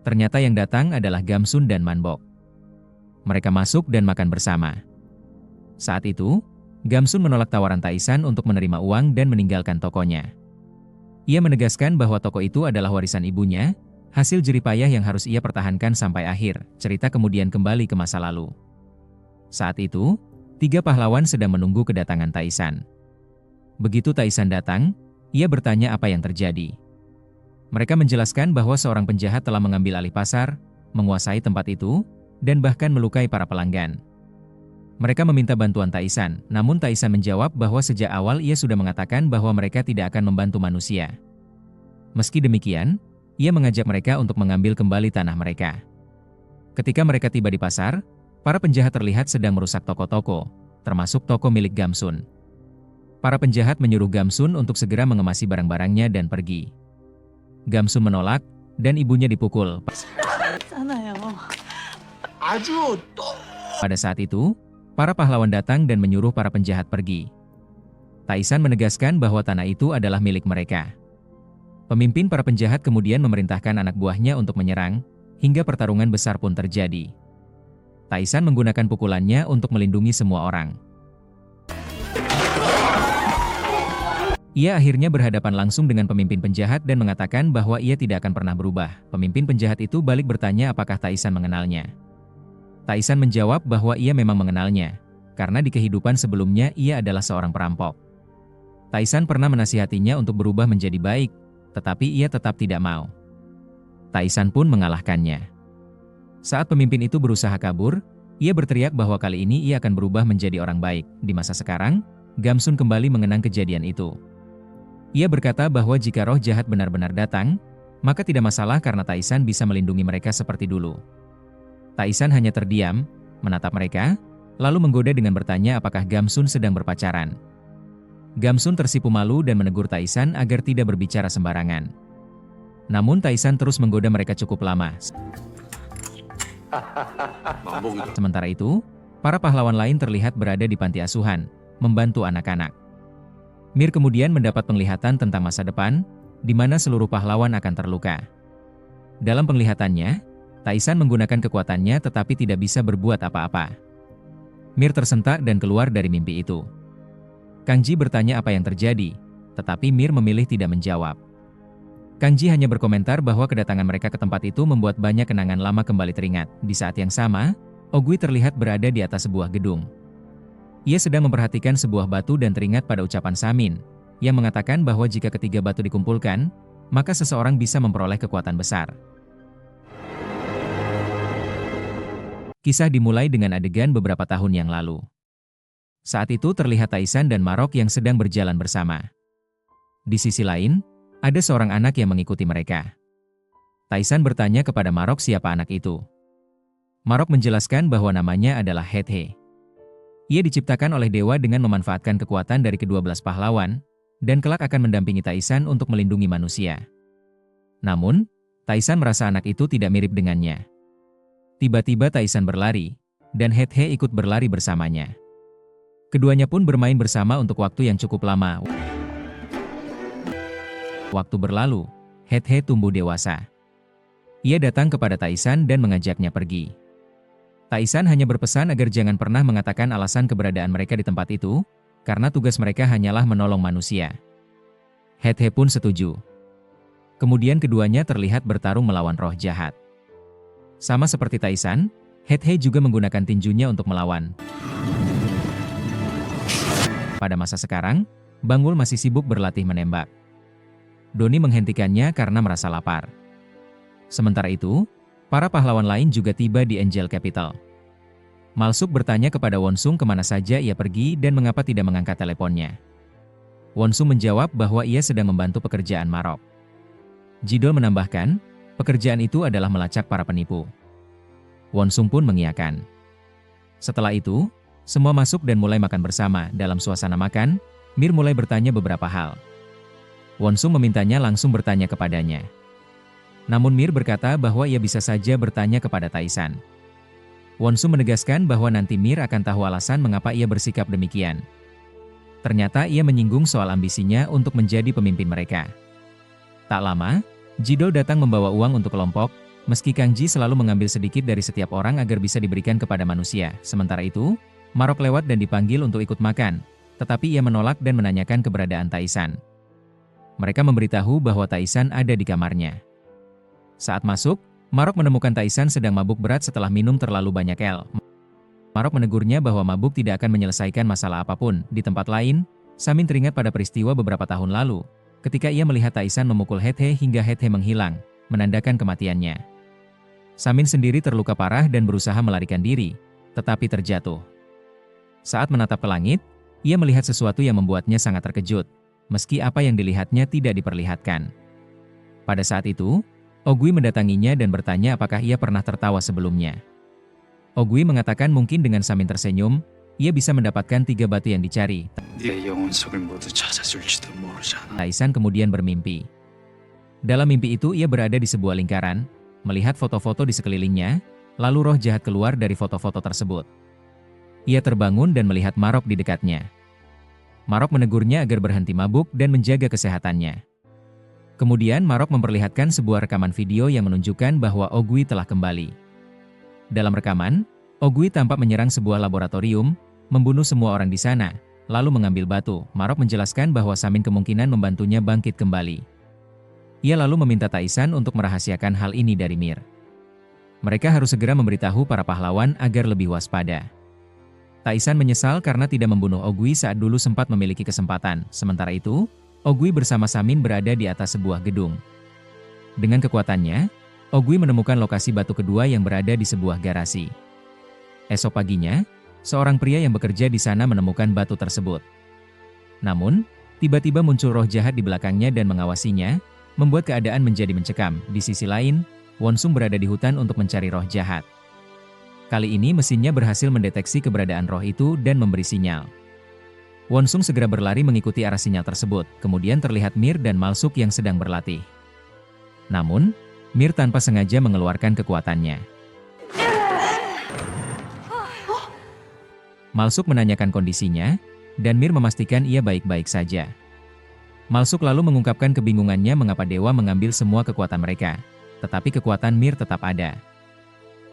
Ternyata yang datang adalah Gamsun dan Manbok. Mereka masuk dan makan bersama. Saat itu, Gamsun menolak tawaran Taisan untuk menerima uang dan meninggalkan tokonya. Ia menegaskan bahwa toko itu adalah warisan ibunya, hasil jeripayah yang harus ia pertahankan sampai akhir. Cerita kemudian kembali ke masa lalu. Saat itu, 3 pahlawan sedang menunggu kedatangan Taisan. Begitu Taisan datang, ia bertanya apa yang terjadi. Mereka menjelaskan bahwa seorang penjahat telah mengambil alih pasar, menguasai tempat itu, dan bahkan melukai para pelanggan. Mereka meminta bantuan Taisan, namun Taisan menjawab bahwa sejak awal ia sudah mengatakan bahwa mereka tidak akan membantu manusia. Meski demikian, ia mengajak mereka untuk mengambil kembali tanah mereka. Ketika mereka tiba di pasar, para penjahat terlihat sedang merusak toko-toko, termasuk toko milik Gamsun. Para penjahat menyuruh Gamsun untuk segera mengemasi barang-barangnya dan pergi. Gamsun menolak, dan ibunya dipukul. Pada saat itu, para pahlawan datang dan menyuruh para penjahat pergi. Taisan menegaskan bahwa tanah itu adalah milik mereka. Pemimpin para penjahat kemudian memerintahkan anak buahnya untuk menyerang, hingga pertarungan besar pun terjadi. Taisan menggunakan pukulannya untuk melindungi semua orang. Ia akhirnya berhadapan langsung dengan pemimpin penjahat dan mengatakan bahwa ia tidak akan pernah berubah. Pemimpin penjahat itu balik bertanya apakah Taisan mengenalnya. Taisan menjawab bahwa ia memang mengenalnya, karena di kehidupan sebelumnya ia adalah seorang perampok. Taisan pernah menasihatinya untuk berubah menjadi baik, tetapi ia tetap tidak mau. Taisan pun mengalahkannya. Saat pemimpin itu berusaha kabur, ia berteriak bahwa kali ini ia akan berubah menjadi orang baik. Di masa sekarang, Gamsun kembali mengenang kejadian itu. Ia berkata bahwa jika roh jahat benar-benar datang, maka tidak masalah karena Taisan bisa melindungi mereka seperti dulu. Taisan hanya terdiam, menatap mereka, lalu menggoda dengan bertanya apakah Gamsun sedang berpacaran. Gamsun tersipu malu dan menegur Taisan agar tidak berbicara sembarangan. Namun Taisan terus menggoda mereka cukup lama. Sementara itu, para pahlawan lain terlihat berada di panti asuhan, membantu anak-anak. Mir kemudian mendapat penglihatan tentang masa depan, di mana seluruh pahlawan akan terluka. Dalam penglihatannya, Taisan menggunakan kekuatannya tetapi tidak bisa berbuat apa-apa. Mir tersentak dan keluar dari mimpi itu. Kang Ji bertanya apa yang terjadi, tetapi Mir memilih tidak menjawab. Kang Ji hanya berkomentar bahwa kedatangan mereka ke tempat itu membuat banyak kenangan lama kembali teringat. Di saat yang sama, Ogui terlihat berada di atas sebuah gedung. Ia sedang memperhatikan sebuah batu dan teringat pada ucapan Samin, yang mengatakan bahwa jika ketiga batu dikumpulkan, maka seseorang bisa memperoleh kekuatan besar. Kisah dimulai dengan adegan beberapa tahun yang lalu. Saat itu terlihat Taisan dan Marok yang sedang berjalan bersama. Di sisi lain, ada seorang anak yang mengikuti mereka. Taisan bertanya kepada Marok siapa anak itu. Marok menjelaskan bahwa namanya adalah Hethe. Ia diciptakan oleh dewa dengan memanfaatkan kekuatan dari kedua belas pahlawan, dan kelak akan mendampingi Taisan untuk melindungi manusia. Namun, Taisan merasa anak itu tidak mirip dengannya. Tiba-tiba Taisan berlari, dan Hethe ikut berlari bersamanya. Keduanya pun bermain bersama untuk waktu yang cukup lama. Waktu berlalu, Hethe tumbuh dewasa. Ia datang kepada Taisan dan mengajaknya pergi. Taisan hanya berpesan agar jangan pernah mengatakan alasan keberadaan mereka di tempat itu, karena tugas mereka hanyalah menolong manusia. Hethe pun setuju. Kemudian keduanya terlihat bertarung melawan roh jahat. Sama seperti Taisan, Hethe juga menggunakan tinjunya untuk melawan. Pada masa sekarang, Bangul masih sibuk berlatih menembak. Doni menghentikannya karena merasa lapar. Sementara itu, para pahlawan lain juga tiba di Angel Capital. Malsuk bertanya kepada Wonsung kemana saja ia pergi dan mengapa tidak mengangkat teleponnya. Wonsung menjawab bahwa ia sedang membantu pekerjaan Marok. Jidol menambahkan, pekerjaan itu adalah melacak para penipu. Wonsung pun mengiyakan. Setelah itu, semua masuk dan mulai makan bersama. Dalam suasana makan, Mir mulai bertanya beberapa hal. Wonsung memintanya langsung bertanya kepadanya. Namun Mir berkata bahwa ia bisa saja bertanya kepada Taisan. Wonsung menegaskan bahwa nanti Mir akan tahu alasan mengapa ia bersikap demikian. Ternyata ia menyinggung soal ambisinya untuk menjadi pemimpin mereka. Tak lama, Jidol datang membawa uang untuk kelompok, meski Kang Ji selalu mengambil sedikit dari setiap orang agar bisa diberikan kepada manusia. Sementara itu, Marok lewat dan dipanggil untuk ikut makan, tetapi ia menolak dan menanyakan keberadaan Taisan. Mereka memberitahu bahwa Taisan ada di kamarnya. Saat masuk, Marok menemukan Taisan sedang mabuk berat setelah minum terlalu banyak el. Marok menegurnya bahwa mabuk tidak akan menyelesaikan masalah apapun. Di tempat lain, Samin teringat pada peristiwa beberapa tahun lalu, ketika ia melihat Taisan memukul Hethe hingga Hethe menghilang, menandakan kematiannya. Samin sendiri terluka parah dan berusaha melarikan diri, tetapi terjatuh. Saat menatap ke langit, ia melihat sesuatu yang membuatnya sangat terkejut, meski apa yang dilihatnya tidak diperlihatkan. Pada saat itu, Ogui mendatanginya dan bertanya apakah ia pernah tertawa sebelumnya. Ogui mengatakan mungkin dengan Samin tersenyum, ia bisa mendapatkan 3 batu yang dicari. Taisan kemudian bermimpi. Dalam mimpi itu ia berada di sebuah lingkaran, melihat foto-foto di sekelilingnya, lalu roh jahat keluar dari foto-foto tersebut. Ia terbangun dan melihat Marok di dekatnya. Marok menegurnya agar berhenti mabuk dan menjaga kesehatannya. Kemudian Marok memperlihatkan sebuah rekaman video yang menunjukkan bahwa Ogui telah kembali. Dalam rekaman, Ogui tampak menyerang sebuah laboratorium, membunuh semua orang di sana, lalu mengambil batu. Marok menjelaskan bahwa Samin kemungkinan membantunya bangkit kembali. Ia lalu meminta Taisan untuk merahasiakan hal ini dari Mir. Mereka harus segera memberitahu para pahlawan agar lebih waspada. Taisan menyesal karena tidak membunuh Ogui saat dulu sempat memiliki kesempatan. Sementara itu, Ogui bersama Samin berada di atas sebuah gedung. Dengan kekuatannya, Ogui menemukan lokasi batu kedua yang berada di sebuah garasi. Esok paginya, seorang pria yang bekerja di sana menemukan batu tersebut. Namun, tiba-tiba muncul roh jahat di belakangnya dan mengawasinya, membuat keadaan menjadi mencekam. Di sisi lain, Wonsung berada di hutan untuk mencari roh jahat. Kali ini mesinnya berhasil mendeteksi keberadaan roh itu dan memberi sinyal. Wonsung segera berlari mengikuti arah sinyal tersebut, kemudian terlihat Mir dan Malsuk yang sedang berlatih. Namun, Mir tanpa sengaja mengeluarkan kekuatannya. Malsuk menanyakan kondisinya, dan Mir memastikan ia baik-baik saja. Malsuk lalu mengungkapkan kebingungannya mengapa dewa mengambil semua kekuatan mereka, tetapi kekuatan Mir tetap ada.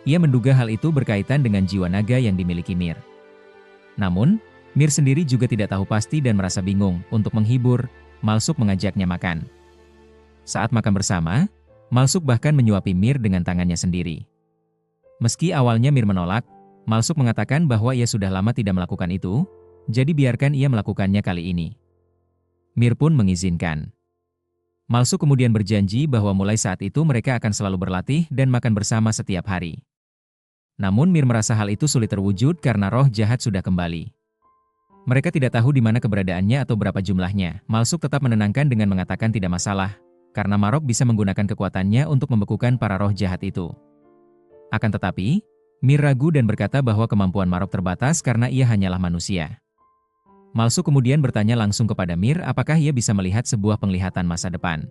Ia menduga hal itu berkaitan dengan jiwa naga yang dimiliki Mir. Namun, Mir sendiri juga tidak tahu pasti dan merasa bingung. Untuk menghibur, Malsuk mengajaknya makan. Saat makan bersama, Malsuk bahkan menyuapi Mir dengan tangannya sendiri. Meski awalnya Mir menolak, Malsuk mengatakan bahwa ia sudah lama tidak melakukan itu, jadi biarkan ia melakukannya kali ini. Mir pun mengizinkan. Malsuk kemudian berjanji bahwa mulai saat itu mereka akan selalu berlatih dan makan bersama setiap hari. Namun Mir merasa hal itu sulit terwujud karena roh jahat sudah kembali. Mereka tidak tahu di mana keberadaannya atau berapa jumlahnya. Malsuk tetap menenangkan dengan mengatakan tidak masalah, karena Marok bisa menggunakan kekuatannya untuk membekukan para roh jahat itu. Akan tetapi, Mir ragu dan berkata bahwa kemampuan Marok terbatas karena ia hanyalah manusia. Malsu kemudian bertanya langsung kepada Mir apakah ia bisa melihat sebuah penglihatan masa depan.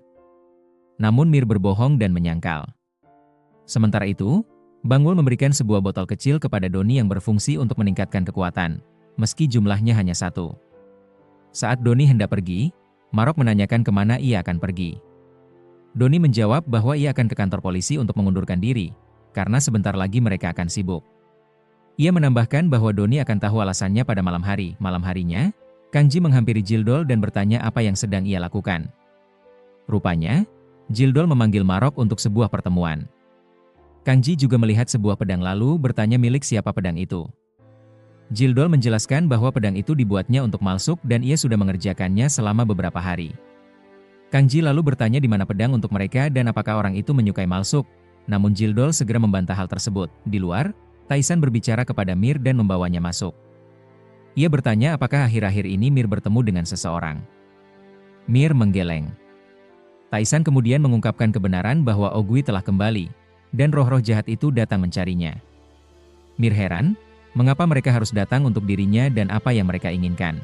Namun Mir berbohong dan menyangkal. Sementara itu, Bangwul memberikan sebuah botol kecil kepada Doni yang berfungsi untuk meningkatkan kekuatan, meski jumlahnya hanya satu. Saat Doni hendak pergi, Marok menanyakan kemana ia akan pergi. Doni menjawab bahwa ia akan ke kantor polisi untuk mengundurkan diri, karena sebentar lagi mereka akan sibuk. Ia menambahkan bahwa Doni akan tahu alasannya pada malam hari. Malam harinya, Kang Ji menghampiri Jildol dan bertanya apa yang sedang ia lakukan. Rupanya, Jildol memanggil Marok untuk sebuah pertemuan. Kang Ji juga melihat sebuah pedang lalu bertanya milik siapa pedang itu. Jildol menjelaskan bahwa pedang itu dibuatnya untuk Malsuk dan ia sudah mengerjakannya selama beberapa hari. Kang Ji lalu bertanya di mana pedang untuk mereka dan apakah orang itu menyukai Malsuk. Namun Jildol segera membantah hal tersebut. Di luar, Taisan berbicara kepada Mir dan membawanya masuk. Ia bertanya apakah akhir-akhir ini Mir bertemu dengan seseorang. Mir menggeleng. Taisan kemudian mengungkapkan kebenaran bahwa Ogui telah kembali, dan roh-roh jahat itu datang mencarinya. Mir heran, mengapa mereka harus datang untuk dirinya dan apa yang mereka inginkan.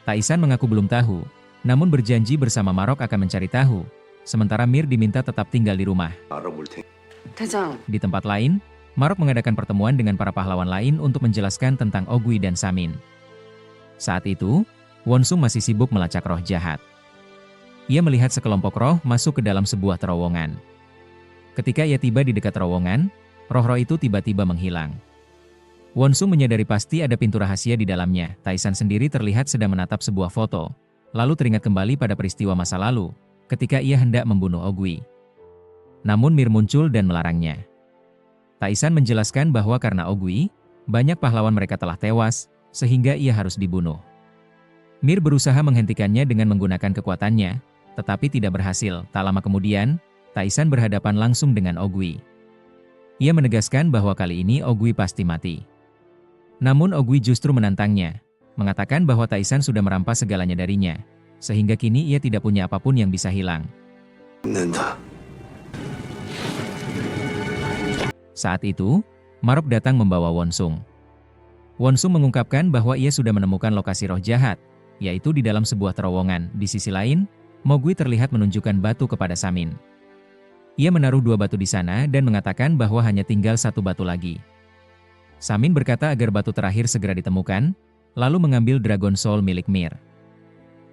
Taisan mengaku belum tahu, namun berjanji bersama Marok akan mencari tahu, sementara Mir diminta tetap tinggal di rumah. Di tempat lain, Marok mengadakan pertemuan dengan para pahlawan lain untuk menjelaskan tentang Ogui dan Samin. Saat itu, Wonsung masih sibuk melacak roh jahat. Ia melihat sekelompok roh masuk ke dalam sebuah terowongan. Ketika ia tiba di dekat terowongan, roh-roh itu tiba-tiba menghilang. Wonsung menyadari pasti ada pintu rahasia di dalamnya. Taisan sendiri terlihat sedang menatap sebuah foto, lalu teringat kembali pada peristiwa masa lalu, ketika ia hendak membunuh Ogui. Namun Mir muncul dan melarangnya. Taisan menjelaskan bahwa karena Ogui, banyak pahlawan mereka telah tewas, sehingga ia harus dibunuh. Mir berusaha menghentikannya dengan menggunakan kekuatannya, tetapi tidak berhasil. Tak lama kemudian, Taisan berhadapan langsung dengan Ogui. Ia menegaskan bahwa kali ini Ogui pasti mati. Namun Ogui justru menantangnya, mengatakan bahwa Taisan sudah merampas segalanya darinya, sehingga kini ia tidak punya apapun yang bisa hilang. Saat itu, Marok datang membawa Wonsung. Wonsung mengungkapkan bahwa ia sudah menemukan lokasi roh jahat, yaitu di dalam sebuah terowongan. Di sisi lain, Mogui terlihat menunjukkan batu kepada Samin. Ia menaruh 2 batu di sana dan mengatakan bahwa hanya tinggal 1 batu lagi. Samin berkata agar batu terakhir segera ditemukan, lalu mengambil Dragon Soul milik Mir.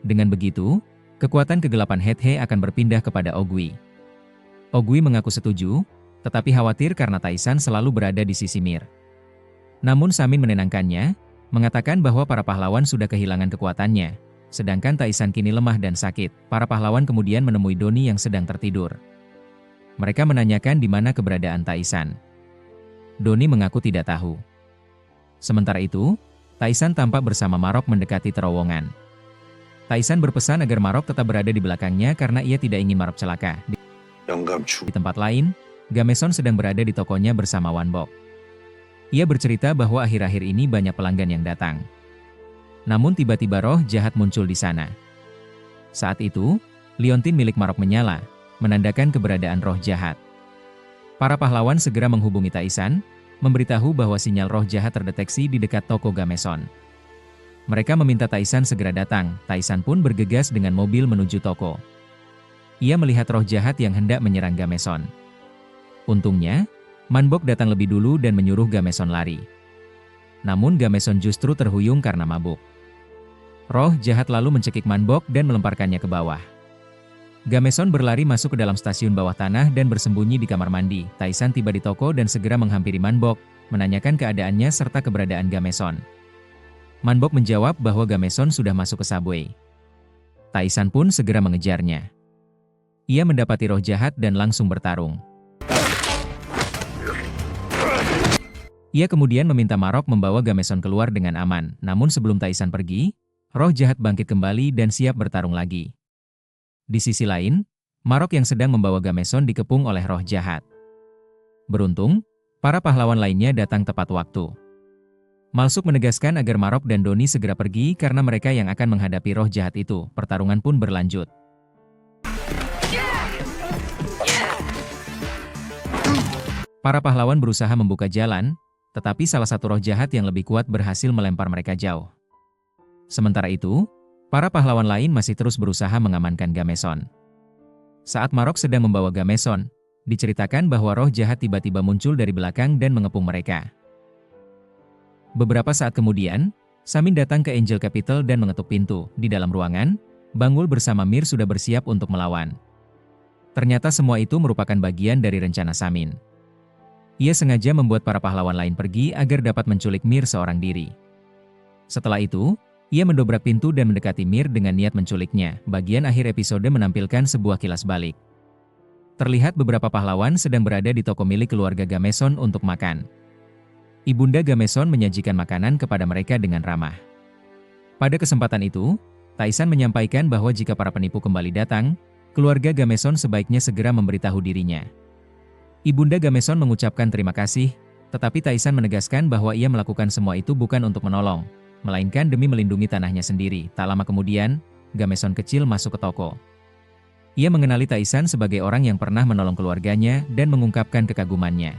Dengan begitu, kekuatan kegelapan Hethe akan berpindah kepada Ogui. Ogui mengaku setuju, tetapi khawatir karena Taisan selalu berada di sisi Mir. Namun Samin menenangkannya, mengatakan bahwa para pahlawan sudah kehilangan kekuatannya, sedangkan Taisan kini lemah dan sakit. Para pahlawan kemudian menemui Doni yang sedang tertidur. Mereka menanyakan di mana keberadaan Taisan. Doni mengaku tidak tahu. Sementara itu, Taisan tampak bersama Marok mendekati terowongan. Taisan berpesan agar Marok tetap berada di belakangnya karena ia tidak ingin Marok celaka. Di tempat lain, Gameson sedang berada di tokonya bersama Wanbok. Ia bercerita bahwa akhir-akhir ini banyak pelanggan yang datang. Namun tiba-tiba roh jahat muncul di sana. Saat itu, liontin milik Marok menyala, menandakan keberadaan roh jahat. Para pahlawan segera menghubungi Taisan, memberitahu bahwa sinyal roh jahat terdeteksi di dekat toko Gameson. Mereka meminta Taisan segera datang. Taisan pun bergegas dengan mobil menuju toko. Ia melihat roh jahat yang hendak menyerang Gameson. Untungnya, Manbok datang lebih dulu dan menyuruh Gameson lari. Namun Gameson justru terhuyung karena mabuk. Roh jahat lalu mencekik Manbok dan melemparkannya ke bawah. Gameson berlari masuk ke dalam stasiun bawah tanah dan bersembunyi di kamar mandi. Taisan tiba di toko dan segera menghampiri Manbok, menanyakan keadaannya serta keberadaan Gameson. Manbok menjawab bahwa Gameson sudah masuk ke subway. Taisan pun segera mengejarnya. Ia mendapati roh jahat dan langsung bertarung. Ia kemudian meminta Marok membawa Gameson keluar dengan aman. Namun sebelum Taisan pergi, roh jahat bangkit kembali dan siap bertarung lagi. Di sisi lain, Marok yang sedang membawa Gameson dikepung oleh roh jahat. Beruntung, para pahlawan lainnya datang tepat waktu. Malsuk menegaskan agar Marok dan Doni segera pergi karena mereka yang akan menghadapi roh jahat itu. Pertarungan pun berlanjut. Para pahlawan berusaha membuka jalan, tetapi salah satu roh jahat yang lebih kuat berhasil melempar mereka jauh. Sementara itu, para pahlawan lain masih terus berusaha mengamankan Gameson. Saat Marok sedang membawa Gameson, diceritakan bahwa roh jahat tiba-tiba muncul dari belakang dan mengepung mereka. Beberapa saat kemudian, Samin datang ke Angel Capital dan mengetuk pintu. Di dalam ruangan, Bangul bersama Mir sudah bersiap untuk melawan. Ternyata semua itu merupakan bagian dari rencana Samin. Ia sengaja membuat para pahlawan lain pergi agar dapat menculik Mir seorang diri. Setelah itu, ia mendobrak pintu dan mendekati Mir dengan niat menculiknya. Bagian akhir episode menampilkan sebuah kilas balik. Terlihat beberapa pahlawan sedang berada di toko milik keluarga Gameson untuk makan. Ibunda Gameson menyajikan makanan kepada mereka dengan ramah. Pada kesempatan itu, Taisan menyampaikan bahwa jika para penipu kembali datang, keluarga Gameson sebaiknya segera memberitahu dirinya. Ibunda Gameson mengucapkan terima kasih, tetapi Taisan menegaskan bahwa ia melakukan semua itu bukan untuk menolong, melainkan demi melindungi tanahnya sendiri. Tak lama kemudian, Gameson kecil masuk ke toko. Ia mengenali Taisan sebagai orang yang pernah menolong keluarganya dan mengungkapkan kekagumannya.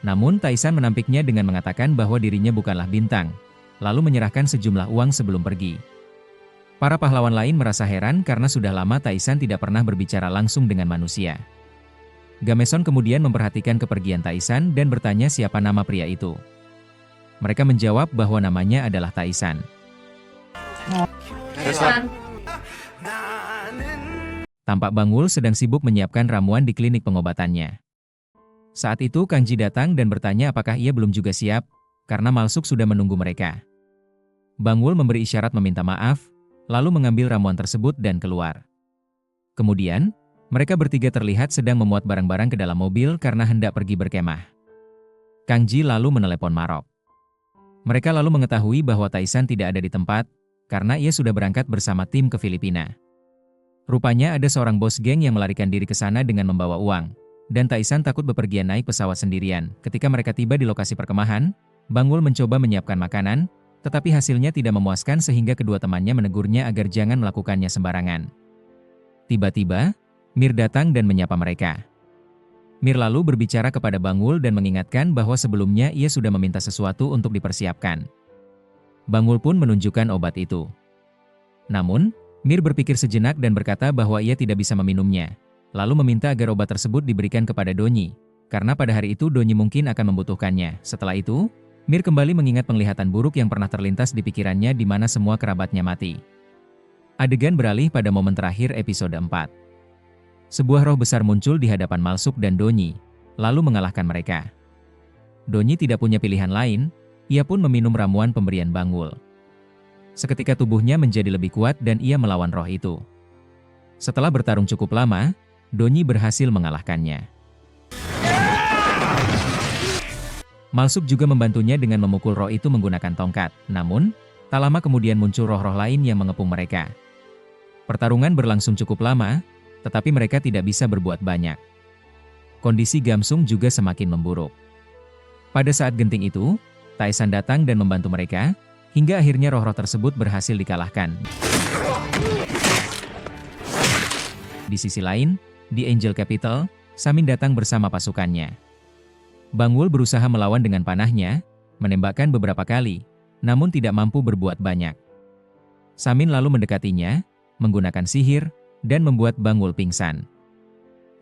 Namun Taisan menampiknya dengan mengatakan bahwa dirinya bukanlah bintang, lalu menyerahkan sejumlah uang sebelum pergi. Para pahlawan lain merasa heran karena sudah lama Taisan tidak pernah berbicara langsung dengan manusia. Gameson kemudian memperhatikan kepergian Taisan dan bertanya siapa nama pria itu. Mereka menjawab bahwa namanya adalah Taisan. Tampak Bangul sedang sibuk menyiapkan ramuan di klinik pengobatannya. Saat itu Kang Ji datang dan bertanya apakah ia belum juga siap, karena Malsuk sudah menunggu mereka. Bangul memberi isyarat meminta maaf, lalu mengambil ramuan tersebut dan keluar. Kemudian, mereka bertiga terlihat sedang memuat barang-barang ke dalam mobil karena hendak pergi berkemah. Kang Ji lalu menelepon Marok. Mereka lalu mengetahui bahwa Taisan tidak ada di tempat, karena ia sudah berangkat bersama tim ke Filipina. Rupanya ada seorang bos geng yang melarikan diri ke sana dengan membawa uang, dan Taisan takut bepergian naik pesawat sendirian. Ketika mereka tiba di lokasi perkemahan, Bangul mencoba menyiapkan makanan, tetapi hasilnya tidak memuaskan sehingga kedua temannya menegurnya agar jangan melakukannya sembarangan. Tiba-tiba, Mir datang dan menyapa mereka. Mir lalu berbicara kepada Bangul dan mengingatkan bahwa sebelumnya ia sudah meminta sesuatu untuk dipersiapkan. Bangul pun menunjukkan obat itu. Namun, Mir berpikir sejenak dan berkata bahwa ia tidak bisa meminumnya, lalu meminta agar obat tersebut diberikan kepada Donyi, karena pada hari itu Donyi mungkin akan membutuhkannya. Setelah itu, Mir kembali mengingat penglihatan buruk yang pernah terlintas di pikirannya di mana semua kerabatnya mati. Adegan beralih pada momen terakhir episode 4. Sebuah roh besar muncul di hadapan Malsuk dan Donyi, lalu mengalahkan mereka. Donyi tidak punya pilihan lain, ia pun meminum ramuan pemberian Bangul. Seketika tubuhnya menjadi lebih kuat dan ia melawan roh itu. Setelah bertarung cukup lama, Donyi berhasil mengalahkannya. Malsuk juga membantunya dengan memukul roh itu menggunakan tongkat, namun, tak lama kemudian muncul roh-roh lain yang mengepung mereka. Pertarungan berlangsung cukup lama, tetapi mereka tidak bisa berbuat banyak. Kondisi Gamsung juga semakin memburuk. Pada saat genting itu, Taisan datang dan membantu mereka, hingga akhirnya roh-roh tersebut berhasil dikalahkan. Di sisi lain, di Angel Capital, Samin datang bersama pasukannya. Bangul berusaha melawan dengan panahnya, menembakkan beberapa kali, namun tidak mampu berbuat banyak. Samin lalu mendekatinya, menggunakan sihir, dan membuat Bangul pingsan.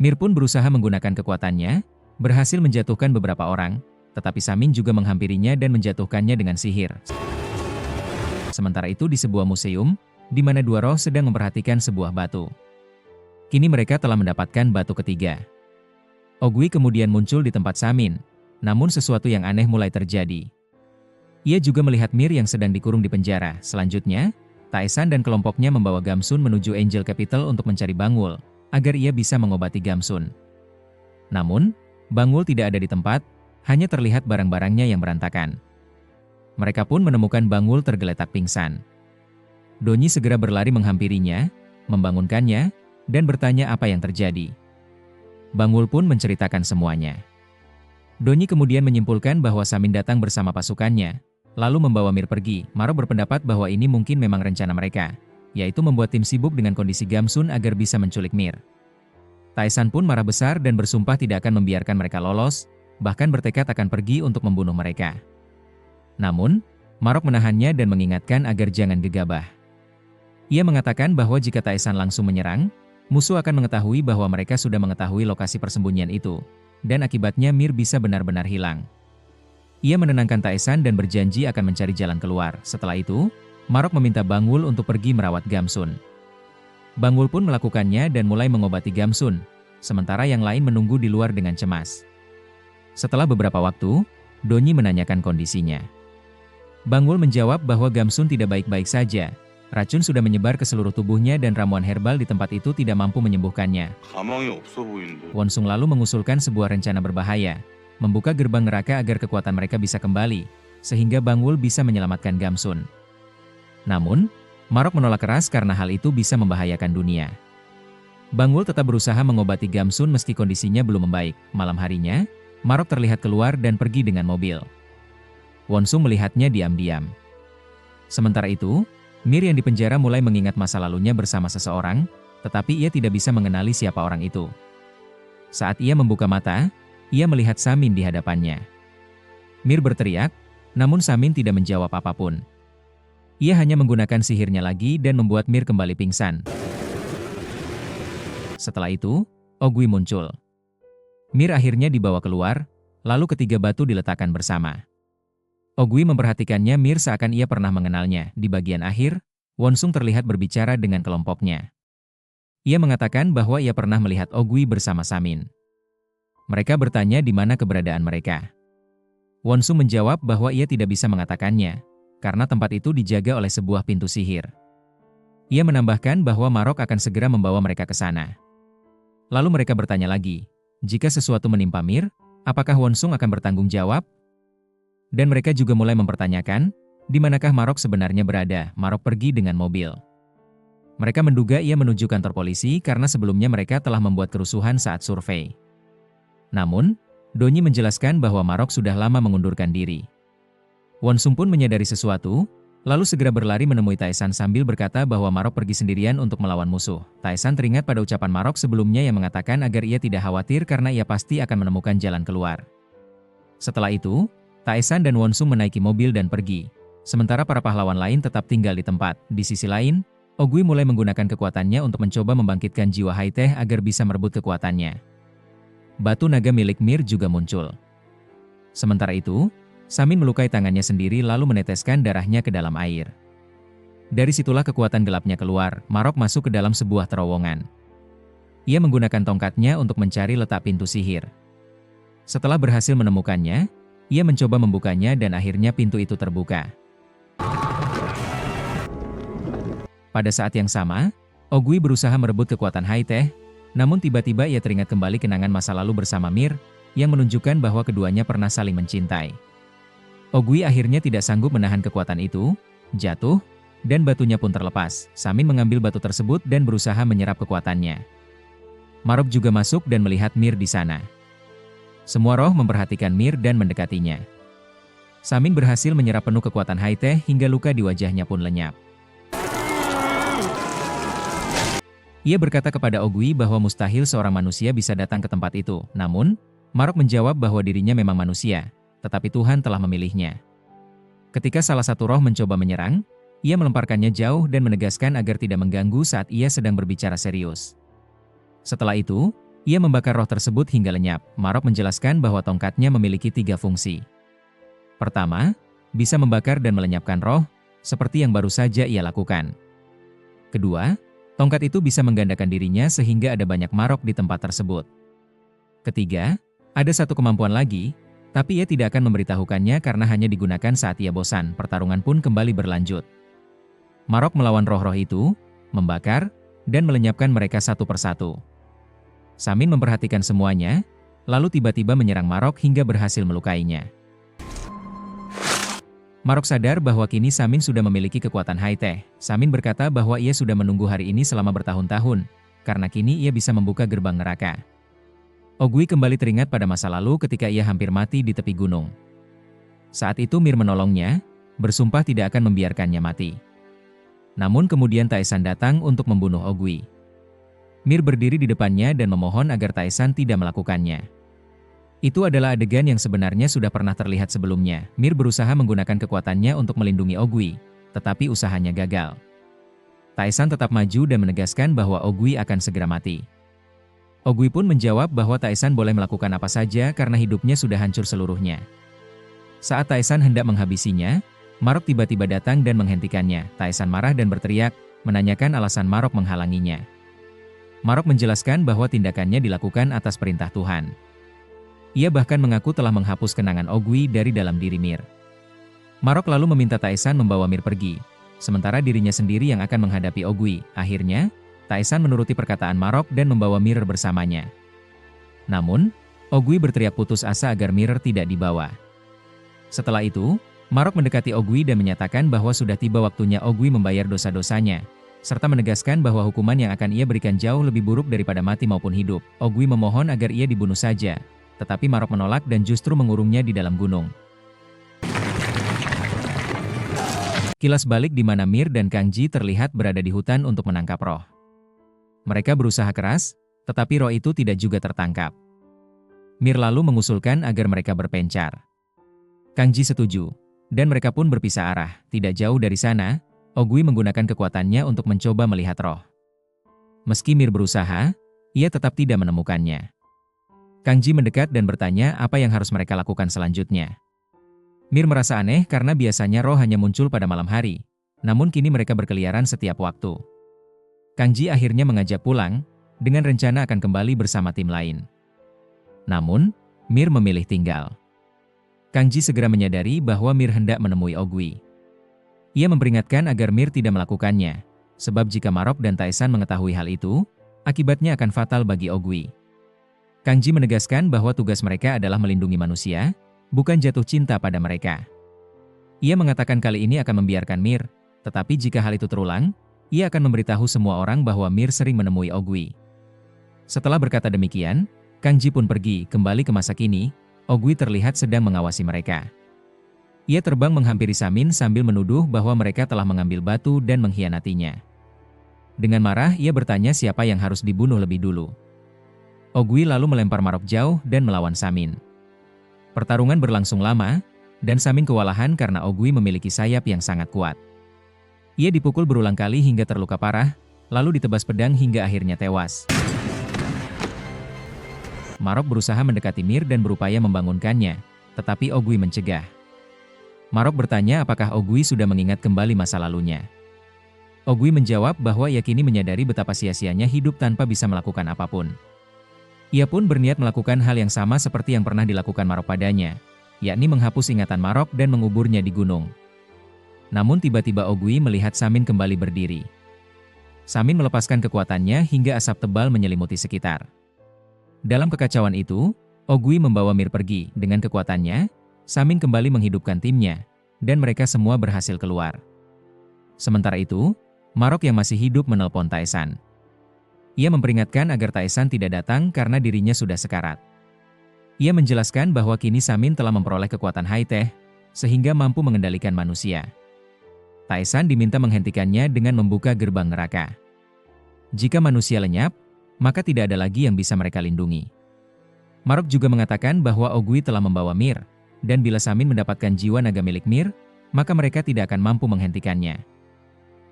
Mir pun berusaha menggunakan kekuatannya, berhasil menjatuhkan beberapa orang, tetapi Samin juga menghampirinya dan menjatuhkannya dengan sihir. Sementara itu di sebuah museum, di mana dua roh sedang memperhatikan sebuah batu. Kini mereka telah mendapatkan batu ketiga. Ogui kemudian muncul di tempat Samin, namun sesuatu yang aneh mulai terjadi. Ia juga melihat Mir yang sedang dikurung di penjara. Selanjutnya, Taisan dan kelompoknya membawa Gamsun menuju Angel Capital untuk mencari Bangul, agar ia bisa mengobati Gamsun. Namun, Bangul tidak ada di tempat, hanya terlihat barang-barangnya yang berantakan. Mereka pun menemukan Bangul tergeletak pingsan. Donyi segera berlari menghampirinya, membangunkannya, dan bertanya apa yang terjadi. Bangul pun menceritakan semuanya. Donyi kemudian menyimpulkan bahwa Samin datang bersama pasukannya, lalu membawa Mir pergi. Maro berpendapat bahwa ini mungkin memang rencana mereka, yaitu membuat tim sibuk dengan kondisi Gamsun agar bisa menculik Mir. Taisan pun marah besar dan bersumpah tidak akan membiarkan mereka lolos, bahkan bertekad akan pergi untuk membunuh mereka. Namun, Marok menahannya dan mengingatkan agar jangan gegabah. Ia mengatakan bahwa jika Taesan langsung menyerang, musuh akan mengetahui bahwa mereka sudah mengetahui lokasi persembunyian itu, dan akibatnya Mir bisa benar-benar hilang. Ia menenangkan Taesan dan berjanji akan mencari jalan keluar. Setelah itu, Marok meminta Bangwul untuk pergi merawat Gamsun. Bangwul pun melakukannya dan mulai mengobati Gamsun, sementara yang lain menunggu di luar dengan cemas. Setelah beberapa waktu, Donyi menanyakan kondisinya. Bangwul menjawab bahwa Gamsun tidak baik-baik saja. Racun sudah menyebar ke seluruh tubuhnya dan ramuan herbal di tempat itu tidak mampu menyembuhkannya. Wonsung lalu mengusulkan sebuah rencana berbahaya, membuka gerbang neraka agar kekuatan mereka bisa kembali, sehingga Bangwul bisa menyelamatkan Gamsun. Namun, Marok menolak keras karena hal itu bisa membahayakan dunia. Bangwul tetap berusaha mengobati Gamsun meski kondisinya belum membaik. Malam harinya, Marok terlihat keluar dan pergi dengan mobil. Wonsung melihatnya diam-diam. Sementara itu, Mir yang dipenjara mulai mengingat masa lalunya bersama seseorang, tetapi ia tidak bisa mengenali siapa orang itu. Saat ia membuka mata, ia melihat Samin di hadapannya. Mir berteriak, namun Samin tidak menjawab apapun. Ia hanya menggunakan sihirnya lagi dan membuat Mir kembali pingsan. Setelah itu, Ogui muncul. Mir akhirnya dibawa keluar, lalu ketiga batu diletakkan bersama. Ogui memperhatikannya Mir seakan ia pernah mengenalnya. Di bagian akhir, Wonsung terlihat berbicara dengan kelompoknya. Ia mengatakan bahwa ia pernah melihat Ogui bersama Samin. Mereka bertanya di mana keberadaan mereka. Wonsung menjawab bahwa ia tidak bisa mengatakannya, karena tempat itu dijaga oleh sebuah pintu sihir. Ia menambahkan bahwa Marok akan segera membawa mereka ke sana. Lalu mereka bertanya lagi, jika sesuatu menimpa Mir, apakah Wonsung akan bertanggung jawab? Dan mereka juga mulai mempertanyakan, di manakah Marok sebenarnya berada. Marok pergi dengan mobil. Mereka menduga ia menuju kantor polisi karena sebelumnya mereka telah membuat kerusuhan saat survei. Namun, Donyi menjelaskan bahwa Marok sudah lama mengundurkan diri. Wonsung pun menyadari sesuatu, lalu segera berlari menemui Taesan sambil berkata bahwa Marok pergi sendirian untuk melawan musuh. Taesan teringat pada ucapan Marok sebelumnya yang mengatakan agar ia tidak khawatir karena ia pasti akan menemukan jalan keluar. Setelah itu, Taesan dan Wonsung menaiki mobil dan pergi, sementara para pahlawan lain tetap tinggal di tempat. Di sisi lain, Ogui mulai menggunakan kekuatannya untuk mencoba membangkitkan jiwa Haiteh agar bisa merebut kekuatannya. Batu naga milik Mir juga muncul. Sementara itu, Samin melukai tangannya sendiri lalu meneteskan darahnya ke dalam air. Dari situlah kekuatan gelapnya keluar. Marok masuk ke dalam sebuah terowongan. Ia menggunakan tongkatnya untuk mencari letak pintu sihir. Setelah berhasil menemukannya, ia mencoba membukanya dan akhirnya pintu itu terbuka. Pada saat yang sama, Ogui berusaha merebut kekuatan Haiteh, namun tiba-tiba ia teringat kembali kenangan masa lalu bersama Mir, yang menunjukkan bahwa keduanya pernah saling mencintai. Ogui akhirnya tidak sanggup menahan kekuatan itu, jatuh, dan batunya pun terlepas. Samin mengambil batu tersebut dan berusaha menyerap kekuatannya. Marok juga masuk dan melihat Mir di sana. Semua roh memperhatikan Mir dan mendekatinya. Samin berhasil menyerap penuh kekuatan Haiteh hingga luka di wajahnya pun lenyap. Ia berkata kepada Ogui bahwa mustahil seorang manusia bisa datang ke tempat itu. Namun, Marok menjawab bahwa dirinya memang manusia, tetapi Tuhan telah memilihnya. Ketika salah satu roh mencoba menyerang, ia melemparkannya jauh dan menegaskan agar tidak mengganggu saat ia sedang berbicara serius. Setelah itu, ia membakar roh tersebut hingga lenyap. Marok menjelaskan bahwa tongkatnya memiliki 3 fungsi. Pertama, bisa membakar dan melenyapkan roh, seperti yang baru saja ia lakukan. Kedua, tongkat itu bisa menggandakan dirinya sehingga ada banyak Marok di tempat tersebut. Ketiga, ada satu kemampuan lagi, tapi ia tidak akan memberitahukannya karena hanya digunakan saat ia bosan. Pertarungan pun kembali berlanjut. Marok melawan roh-roh itu, membakar, dan melenyapkan mereka satu persatu. Samin memperhatikan semuanya, lalu tiba-tiba menyerang Marok hingga berhasil melukainya. Marok sadar bahwa kini Samin sudah memiliki kekuatan Haiteh. Samin berkata bahwa ia sudah menunggu hari ini selama bertahun-tahun, karena kini ia bisa membuka gerbang neraka. Ogui kembali teringat pada masa lalu ketika ia hampir mati di tepi gunung. Saat itu Mir menolongnya, bersumpah tidak akan membiarkannya mati. Namun kemudian Taesan datang untuk membunuh Ogui. Mir berdiri di depannya dan memohon agar Taesan tidak melakukannya. Itu adalah adegan yang sebenarnya sudah pernah terlihat sebelumnya. Mir berusaha menggunakan kekuatannya untuk melindungi Ogui, tetapi usahanya gagal. Taesan tetap maju dan menegaskan bahwa Ogui akan segera mati. Ogui pun menjawab bahwa Taesan boleh melakukan apa saja karena hidupnya sudah hancur seluruhnya. Saat Taesan hendak menghabisinya, Marok tiba-tiba datang dan menghentikannya. Taesan marah dan berteriak, menanyakan alasan Marok menghalanginya. Marok menjelaskan bahwa tindakannya dilakukan atas perintah Tuhan. Ia bahkan mengaku telah menghapus kenangan Ogui dari dalam diri Mir. Marok lalu meminta Taesan membawa Mir pergi, sementara dirinya sendiri yang akan menghadapi Ogui. Akhirnya, Taesan menuruti perkataan Marok dan membawa Mir bersamanya. Namun, Ogui berteriak putus asa agar Mir tidak dibawa. Setelah itu, Marok mendekati Ogui dan menyatakan bahwa sudah tiba waktunya Ogui membayar dosa-dosanya, serta menegaskan bahwa hukuman yang akan ia berikan jauh lebih buruk daripada mati maupun hidup. Ogui memohon agar ia dibunuh saja, tetapi Marok menolak dan justru mengurungnya di dalam gunung. Kilas balik di mana Mir dan Kang Ji terlihat berada di hutan untuk menangkap roh. Mereka berusaha keras, tetapi roh itu tidak juga tertangkap. Mir lalu mengusulkan agar mereka berpencar. Kang Ji setuju, dan mereka pun berpisah arah. Tidak jauh dari sana, Ogui menggunakan kekuatannya untuk mencoba melihat roh. Meski Mir berusaha, ia tetap tidak menemukannya. Kang Ji mendekat dan bertanya apa yang harus mereka lakukan selanjutnya. Mir merasa aneh karena biasanya roh hanya muncul pada malam hari, namun kini mereka berkeliaran setiap waktu. Kang Ji akhirnya mengajak pulang, dengan rencana akan kembali bersama tim lain. Namun, Mir memilih tinggal. Kang Ji segera menyadari bahwa Mir hendak menemui Ogui. Ia memperingatkan agar Mir tidak melakukannya, sebab jika Marok dan Taesan mengetahui hal itu, akibatnya akan fatal bagi Ogui. Kang Ji menegaskan bahwa tugas mereka adalah melindungi manusia, bukan jatuh cinta pada mereka. Ia mengatakan kali ini akan membiarkan Mir, tetapi jika hal itu terulang, ia akan memberitahu semua orang bahwa Mir sering menemui Ogui. Setelah berkata demikian, Kang Ji pun pergi. Kembali ke masa kini, Ogui terlihat sedang mengawasi mereka. Ia terbang menghampiri Samin sambil menuduh bahwa mereka telah mengambil batu dan mengkhianatinya. Dengan marah, ia bertanya siapa yang harus dibunuh lebih dulu. Ogui lalu melempar Marok jauh dan melawan Samin. Pertarungan berlangsung lama, dan Samin kewalahan karena Ogui memiliki sayap yang sangat kuat. Ia dipukul berulang kali hingga terluka parah, lalu ditebas pedang hingga akhirnya tewas. Marok berusaha mendekati Mir dan berupaya membangunkannya, tetapi Ogui mencegah. Marok bertanya apakah Ogui sudah mengingat kembali masa lalunya. Ogui menjawab bahwa ia kini menyadari betapa sia-sianya hidup tanpa bisa melakukan apapun. Ia pun berniat melakukan hal yang sama seperti yang pernah dilakukan Marok padanya, yakni menghapus ingatan Marok dan menguburnya di gunung. Namun tiba-tiba Ogui melihat Samin kembali berdiri. Samin melepaskan kekuatannya hingga asap tebal menyelimuti sekitar. Dalam kekacauan itu, Ogui membawa Mir pergi. Dengan kekuatannya, Samin kembali menghidupkan timnya, dan mereka semua berhasil keluar. Sementara itu, Marok yang masih hidup menelpon Taesan. Ia memperingatkan agar Taesan tidak datang karena dirinya sudah sekarat. Ia menjelaskan bahwa kini Samin telah memperoleh kekuatan high-tech, sehingga mampu mengendalikan manusia. Taesan diminta menghentikannya dengan membuka gerbang neraka. Jika manusia lenyap, maka tidak ada lagi yang bisa mereka lindungi. Marok juga mengatakan bahwa Ogui telah membawa Mir, dan bila Samin mendapatkan jiwa naga milik Mir, maka mereka tidak akan mampu menghentikannya.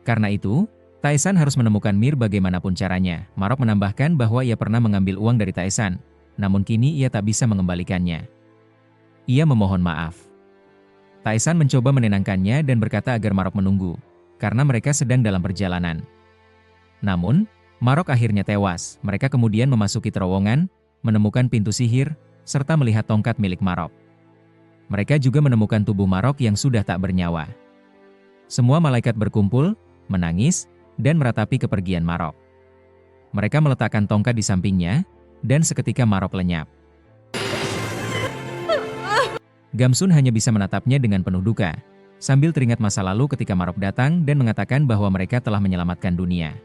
Karena itu, Taesan harus menemukan Mir bagaimanapun caranya. Marok menambahkan bahwa ia pernah mengambil uang dari Taesan, namun kini ia tak bisa mengembalikannya. Ia memohon maaf. Taesan mencoba menenangkannya dan berkata agar Marok menunggu, karena mereka sedang dalam perjalanan. Namun, Marok akhirnya tewas. Mereka kemudian memasuki terowongan, menemukan pintu sihir, serta melihat tongkat milik Marok. Mereka juga menemukan tubuh Marok yang sudah tak bernyawa. Semua malaikat berkumpul, menangis, dan meratapi kepergian Marok. Mereka meletakkan tongkat di sampingnya, dan seketika Marok lenyap. Gamsun hanya bisa menatapnya dengan penuh duka, sambil teringat masa lalu ketika Marok datang dan mengatakan bahwa mereka telah menyelamatkan dunia.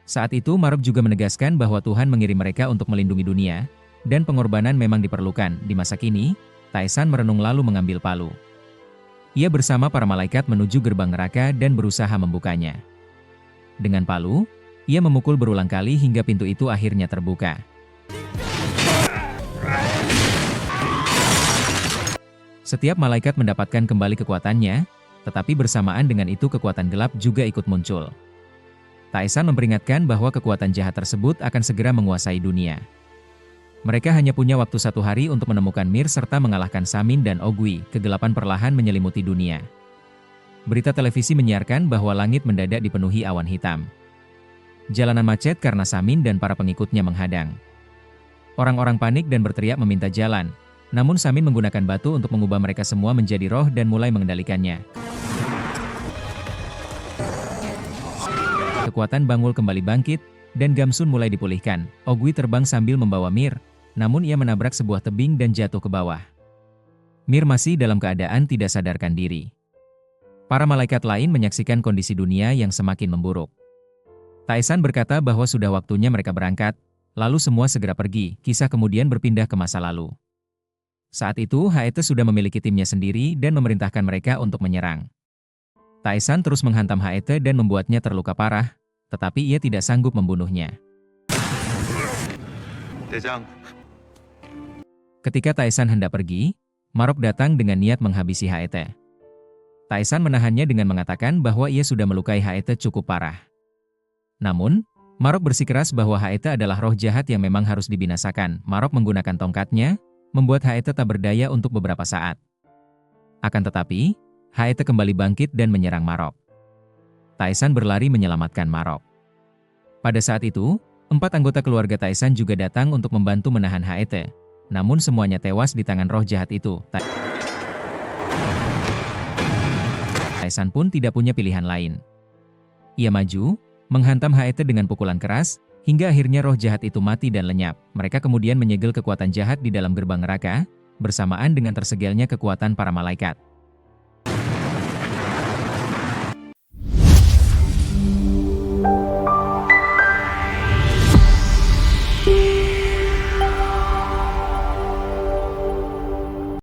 Saat itu Marok juga menegaskan bahwa Tuhan mengirim mereka untuk melindungi dunia, dan pengorbanan memang diperlukan. Di masa kini, Taesan merenung lalu mengambil palu. Ia bersama para malaikat menuju gerbang neraka dan berusaha membukanya. Dengan palu, ia memukul berulang kali hingga pintu itu akhirnya terbuka. Setiap malaikat mendapatkan kembali kekuatannya, tetapi bersamaan dengan itu kekuatan gelap juga ikut muncul. Taesan memperingatkan bahwa kekuatan jahat tersebut akan segera menguasai dunia. Mereka hanya punya waktu 1 hari untuk menemukan Mir serta mengalahkan Samin dan Ogui. Kegelapan perlahan menyelimuti dunia. Berita televisi menyiarkan bahwa langit mendadak dipenuhi awan hitam. Jalanan macet karena Samin dan para pengikutnya menghadang. Orang-orang panik dan berteriak meminta jalan, namun Samin menggunakan batu untuk mengubah mereka semua menjadi roh dan mulai mengendalikannya. Kekuatan Bangul kembali bangkit, dan Gamsun mulai dipulihkan. Ogui terbang sambil membawa Mir, namun ia menabrak sebuah tebing dan jatuh ke bawah. Mir masih dalam keadaan tidak sadarkan diri. Para malaikat lain menyaksikan kondisi dunia yang semakin memburuk. Taesan berkata bahwa sudah waktunya mereka berangkat, lalu semua segera pergi. Kisah kemudian berpindah ke masa lalu. Saat itu Haete sudah memiliki timnya sendiri dan memerintahkan mereka untuk menyerang. Taesan terus menghantam Haete dan membuatnya terluka parah, tetapi ia tidak sanggup membunuhnya. Ketika Taesan hendak pergi, Marok datang dengan niat menghabisi Haete. Taesan menahannya dengan mengatakan bahwa ia sudah melukai Haete cukup parah. Namun, Marok bersikeras bahwa Haete adalah roh jahat yang memang harus dibinasakan. Marok menggunakan tongkatnya, membuat Haete tak berdaya untuk beberapa saat. Akan tetapi, Haete kembali bangkit dan menyerang Marok. Taesan berlari menyelamatkan Marok. Pada saat itu, 4 anggota keluarga Taesan juga datang untuk membantu menahan Haete. Namun semuanya tewas di tangan roh jahat itu. Taesan pun tidak punya pilihan lain. Ia maju, menghantam Haete dengan pukulan keras, hingga akhirnya roh jahat itu mati dan lenyap. Mereka kemudian menyegel kekuatan jahat di dalam gerbang neraka, bersamaan dengan tersegelnya kekuatan para malaikat.